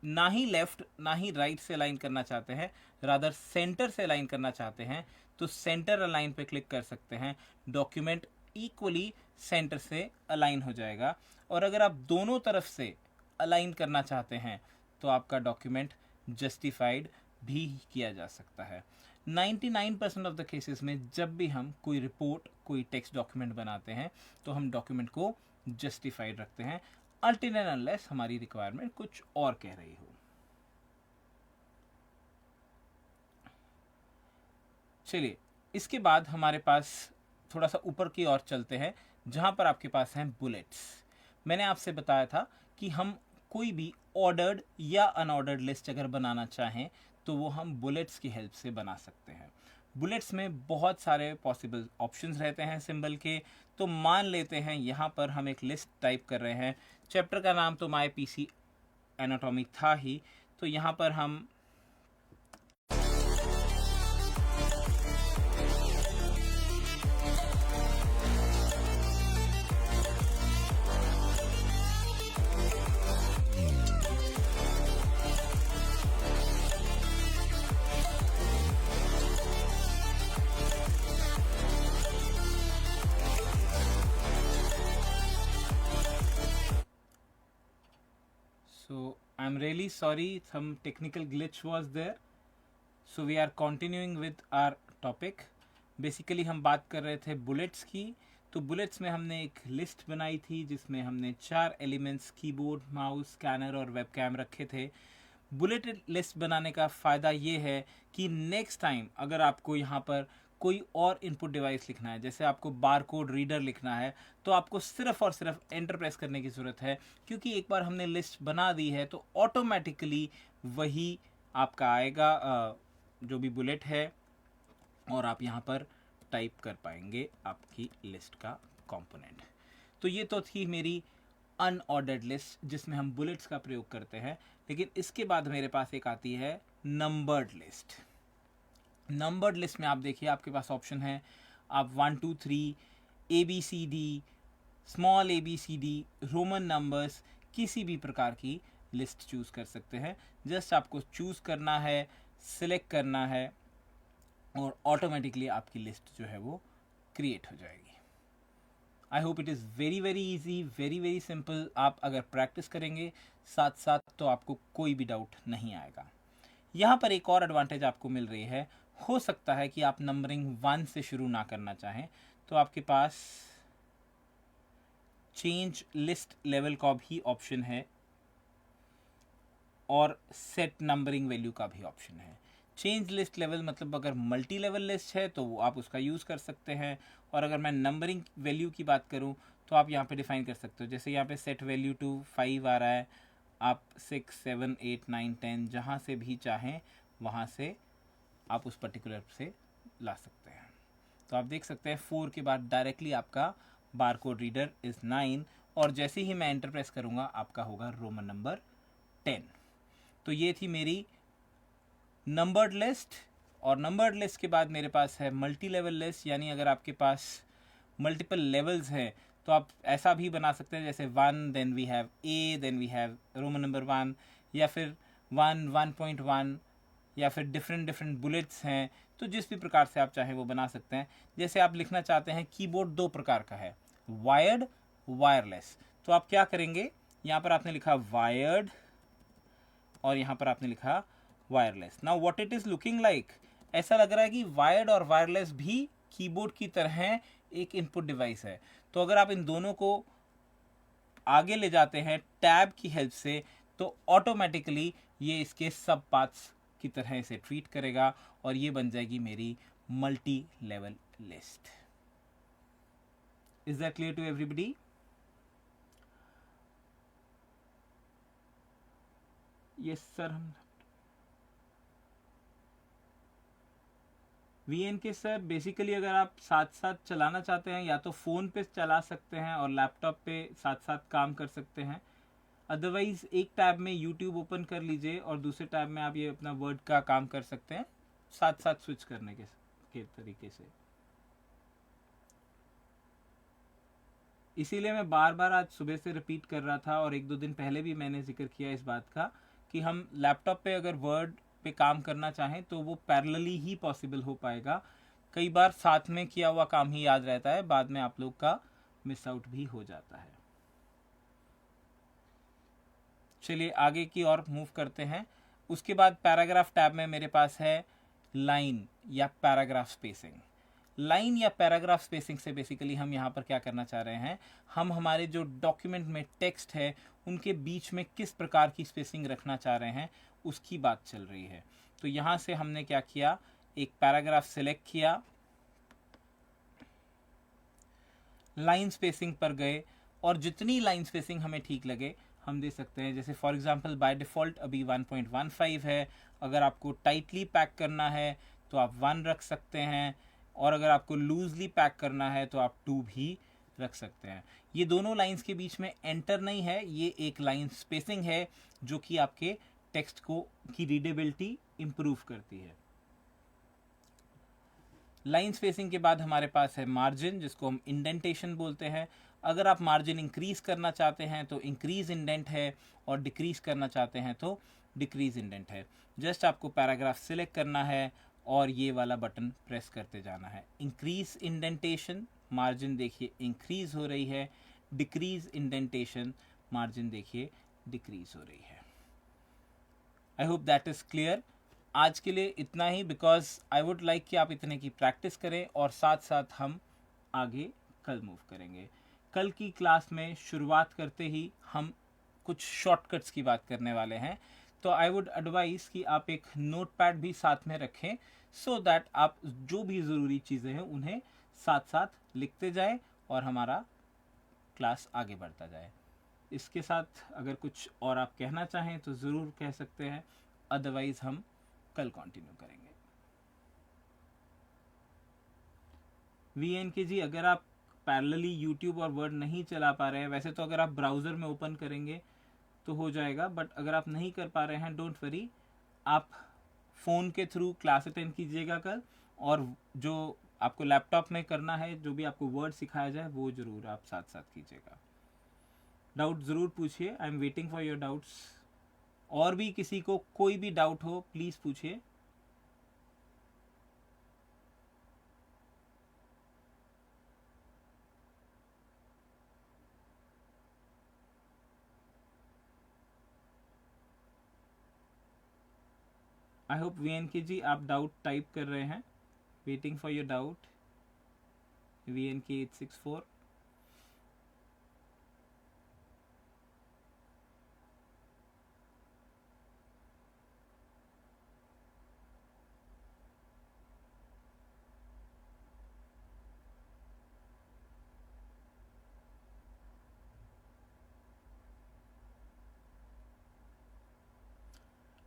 ना ही लेफ्ट ना ही राइट से अलाइन करना चाहते हैं, रादर सेंटर से अलाइन करना चाहते हैं, तो सेंटर अलाइन पे क्लिक कर सकते हैं। डॉक्यूमेंट इक्वली सेंटर से अलाइन हो जाएगा। और अगर आप दोनों तरफ से अलाइन करना चाहते हैं तो आपका डॉक्यूमेंट जस्टिफाइड भी किया जा सकता है। 99% ऑफ द केसेस में जब भी हम कोई रिपोर्ट, कोई टेक्स्ट डॉक्यूमेंट बनाते हैं तो हम डॉक्यूमेंट को जस्टिफाइड रखते हैं, अल्टीनेट अनलेस हमारी रिक्वायरमेंट कुछ और कह रही हो। चलिए, इसके बाद हमारे पास थोड़ा सा ऊपर की ओर चलते हैं, जहां पर आपके पास हैं बुलेट्स। मैंने आपसे बताया था कि हम कोई भी ऑर्डर्ड या अनऑर्डर्ड लिस्ट अगर बनाना चाहें तो वो हम बुलेट्स की हेल्प से बना सकते हैं। बुलेट्स में बहुत सारे पॉसिबल ऑप्शंस रहते हैं सिंबल के। तो मान लेते हैं यहाँ पर हम एक लिस्ट टाइप कर रहे हैं। चैप्टर का नाम तो माय पीसी एनाटॉमी था ही, तो यहाँ पर हम So I'm really sorry, some technical glitch was there. So we are continuing with our topic. Basically हम बात कर रहे थे बुलेट्स की। तो बुलेट्स में हमने एक लिस्ट बनाई थी जिसमें हमने 4 एलिमेंट्स कीबोर्ड, माउस, स्कैनर और वेबकैम रखे थे। बुलेट लिस्ट बनाने का फ़ायदा ये है कि नेक्स्ट टाइम अगर आपको यहाँ पर कोई और इनपुट डिवाइस लिखना है, जैसे आपको बार कोड रीडर लिखना है, तो आपको सिर्फ और सिर्फ एंटर प्रेस करने की ज़रूरत है, क्योंकि एक बार हमने लिस्ट बना दी है तो ऑटोमेटिकली वही आपका आएगा जो भी बुलेट है, और आप यहाँ पर टाइप कर पाएंगे आपकी लिस्ट का कंपोनेंट। तो ये तो थी मेरी अनऑर्डर्ड लिस्ट जिसमें हम बुलेट्स का प्रयोग करते हैं। लेकिन इसके बाद मेरे पास एक आती है नंबर्ड लिस्ट। नंबर्ड लिस्ट में आप देखिए, आपके पास ऑप्शन है, आप 1 2 3 ABCD, small ABCD, Roman numbers, किसी भी प्रकार की लिस्ट चूज़ कर सकते हैं। जस्ट आपको चूज़ करना है, सिलेक्ट करना है और ऑटोमेटिकली आपकी लिस्ट जो है वो क्रिएट हो जाएगी। I hope it is very very easy, very very simple. आप अगर प्रैक्टिस करेंगे साथ साथ तो आपको कोई भी डाउट नहीं आएगा। यहाँ पर एक और एडवांटेज आपको मिल रही है। हो सकता है कि आप नंबरिंग 1 से शुरू ना करना चाहें, तो आपके पास चेंज लिस्ट लेवल का भी ऑप्शन है और सेट नंबरिंग वैल्यू का भी ऑप्शन है। चेंज लिस्ट लेवल मतलब अगर मल्टी लेवल लिस्ट है तो वो आप उसका यूज़ कर सकते हैं, और अगर मैं नंबरिंग वैल्यू की बात करूं तो आप यहाँ पे डिफाइन कर सकते हो। जैसे यहाँ पे सेट वैल्यू टू 5 आ रहा है, आप 6 7 8 9 10 जहाँ से भी चाहें वहाँ से आप उस पर्टिकुलर से ला सकते हैं। तो आप देख सकते हैं 4 के बाद डायरेक्टली आपका बारकोड रीडर इज़ 9 और जैसे ही मैं एंटर प्रेस करूँगा आपका होगा रोमन नंबर 10। तो ये थी मेरी नंबर्ड लिस्ट। और नंबर्ड लिस्ट के बाद मेरे पास है मल्टी लेवल लिस्ट, यानी अगर आपके पास मल्टीपल लेवल्स हैं तो आप ऐसा भी बना सकते हैं जैसे 1 then we have A then we have Roman number 1, या फिर 1 1.1, या फिर डिफरेंट बुलेट्स हैं। तो जिस भी प्रकार से आप चाहें वो बना सकते हैं। जैसे आप लिखना चाहते हैं कीबोर्ड 2 प्रकार का है, वायर्ड, वायरलेस, तो आप क्या करेंगे, यहाँ पर आपने लिखा वायर्ड और यहाँ पर आपने लिखा wireless. Now what it is looking like, ऐसा लग रहा है कि वायर्ड और वायरलेस भी कीबोर्ड की तरह एक इनपुट डिवाइस है। तो अगर आप इन दोनों को आगे ले जाते हैं टैब की हेल्प से तो ऑटोमेटिकली ये इसके सब पार्ट्स की तरह इसे ट्रीट करेगा और ये बन जाएगी मेरी multi level list. Is that clear to everybody? Yes sir. हम VNK सर बेसिकली अगर आप साथ साथ चलाना चाहते हैं या तो फ़ोन पे चला सकते हैं और लैपटॉप पे साथ साथ काम कर सकते हैं। अदरवाइज़ एक टैब में YouTube ओपन कर लीजिए और दूसरे टैब में आप ये अपना वर्ड का काम कर सकते हैं साथ साथ स्विच करने के तरीके से। इसीलिए मैं बार बार आज सुबह से रिपीट कर रहा था और एक दो दिन पहले भी मैंने जिक्र किया इस बात का कि हम लैपटॉप पे अगर वर्ड पे काम करना चाहें तो वो पैरेलली ही पॉसिबल हो पाएगा। कई बार साथ में किया हुआ काम ही याद रहता है, बाद में आप लोग का मिस आउट भी हो जाता है। चलिए आगे की ओर मूव करते हैं। उसके बाद पैराग्राफ टैब में मेरे पास है लाइन या पैराग्राफ स्पेसिंग। लाइन या पैराग्राफ स्पेसिंग से बेसिकली हम यहाँ पर क्या करना चाह रहे हैं, हम हमारे जो डॉक्यूमेंट में टेक्स्ट है उनके बीच में किस प्रकार की स्पेसिंग रखना चाह रहे हैं उसकी बात चल रही है। तो यहाँ से हमने क्या किया, एक पैराग्राफ सिलेक्ट किया, लाइन स्पेसिंग पर गए और जितनी लाइन स्पेसिंग हमें ठीक लगे हम दे सकते हैं। जैसे फॉर एग्जांपल बाय डिफ़ॉल्ट अभी 1.15 है, अगर आपको टाइटली पैक करना है तो आप 1 रख सकते हैं और अगर आपको लूजली पैक करना है तो आप 2 भी रख सकते हैं। ये दोनों लाइंस के बीच में एंटर नहीं है, ये एक लाइन स्पेसिंग है जो कि आपके टेक्स्ट को की रीडेबिलिटी इम्प्रूव करती है। लाइन स्पेसिंग के बाद हमारे पास है मार्जिन, जिसको हम इंडेंटेशन बोलते हैं। अगर आप मार्जिन इंक्रीज करना चाहते हैं तो इंक्रीज इंडेंट है और डिक्रीज करना चाहते हैं तो डिक्रीज इंडेंट है। जस्ट आपको पैराग्राफ सिलेक्ट करना है और ये वाला बटन प्रेस करते जाना है। इंक्रीज इंडेंटेशन, मार्जिन देखिए इंक्रीज हो रही है, डिक्रीज इंडेंटेशन, मार्जिन देखिए डिक्रीज हो रही है। I hope that is clear. आज के लिए इतना ही, बिकॉज आई वुड लाइक कि आप इतने की प्रैक्टिस करें और साथ साथ हम आगे कल मूव करेंगे। कल की क्लास में शुरुआत करते ही हम कुछ शॉर्टकट्स की बात करने वाले हैं, तो आई वुड एडवाइस कि आप एक नोटपैड भी साथ में रखें सो दैट आप जो भी ज़रूरी चीज़ें हैं उन्हें साथ साथ लिखते जाएं और हमारा क्लास आगे बढ़ता जाए। इसके साथ अगर कुछ और आप कहना चाहें तो ज़रूर कह सकते हैं, अदरवाइज़ हम कल कंटिन्यू करेंगे। VNK जी, अगर आप पैरेलली यूट्यूब और वर्ड नहीं चला पा रहे हैं, वैसे तो अगर आप ब्राउज़र में ओपन करेंगे तो हो जाएगा, बट अगर आप नहीं कर पा रहे हैं डोंट वरी, आप फ़ोन के थ्रू क्लास अटेंड कीजिएगा कल, और जो आपको लैपटॉप में करना है, जो भी आपको वर्ड सिखाया जाए वो ज़रूर आप साथ साथ कीजिएगा। डाउट ज़रूर पूछिए, I am waiting for your doubts. और भी किसी को कोई भी डाउट हो प्लीज़ पूछिए। आई होप VNK जी आप डाउट टाइप कर रहे हैं। Waiting for your doubt. VNK 864।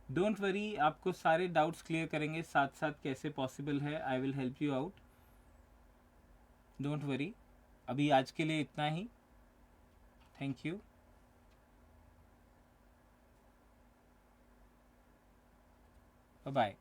Don't worry, आपको सारे डाउट्स क्लियर करेंगे साथ साथ, कैसे पॉसिबल है, I will help you out, don't worry. अभी आज के लिए इतना ही। Thank you, bye bye.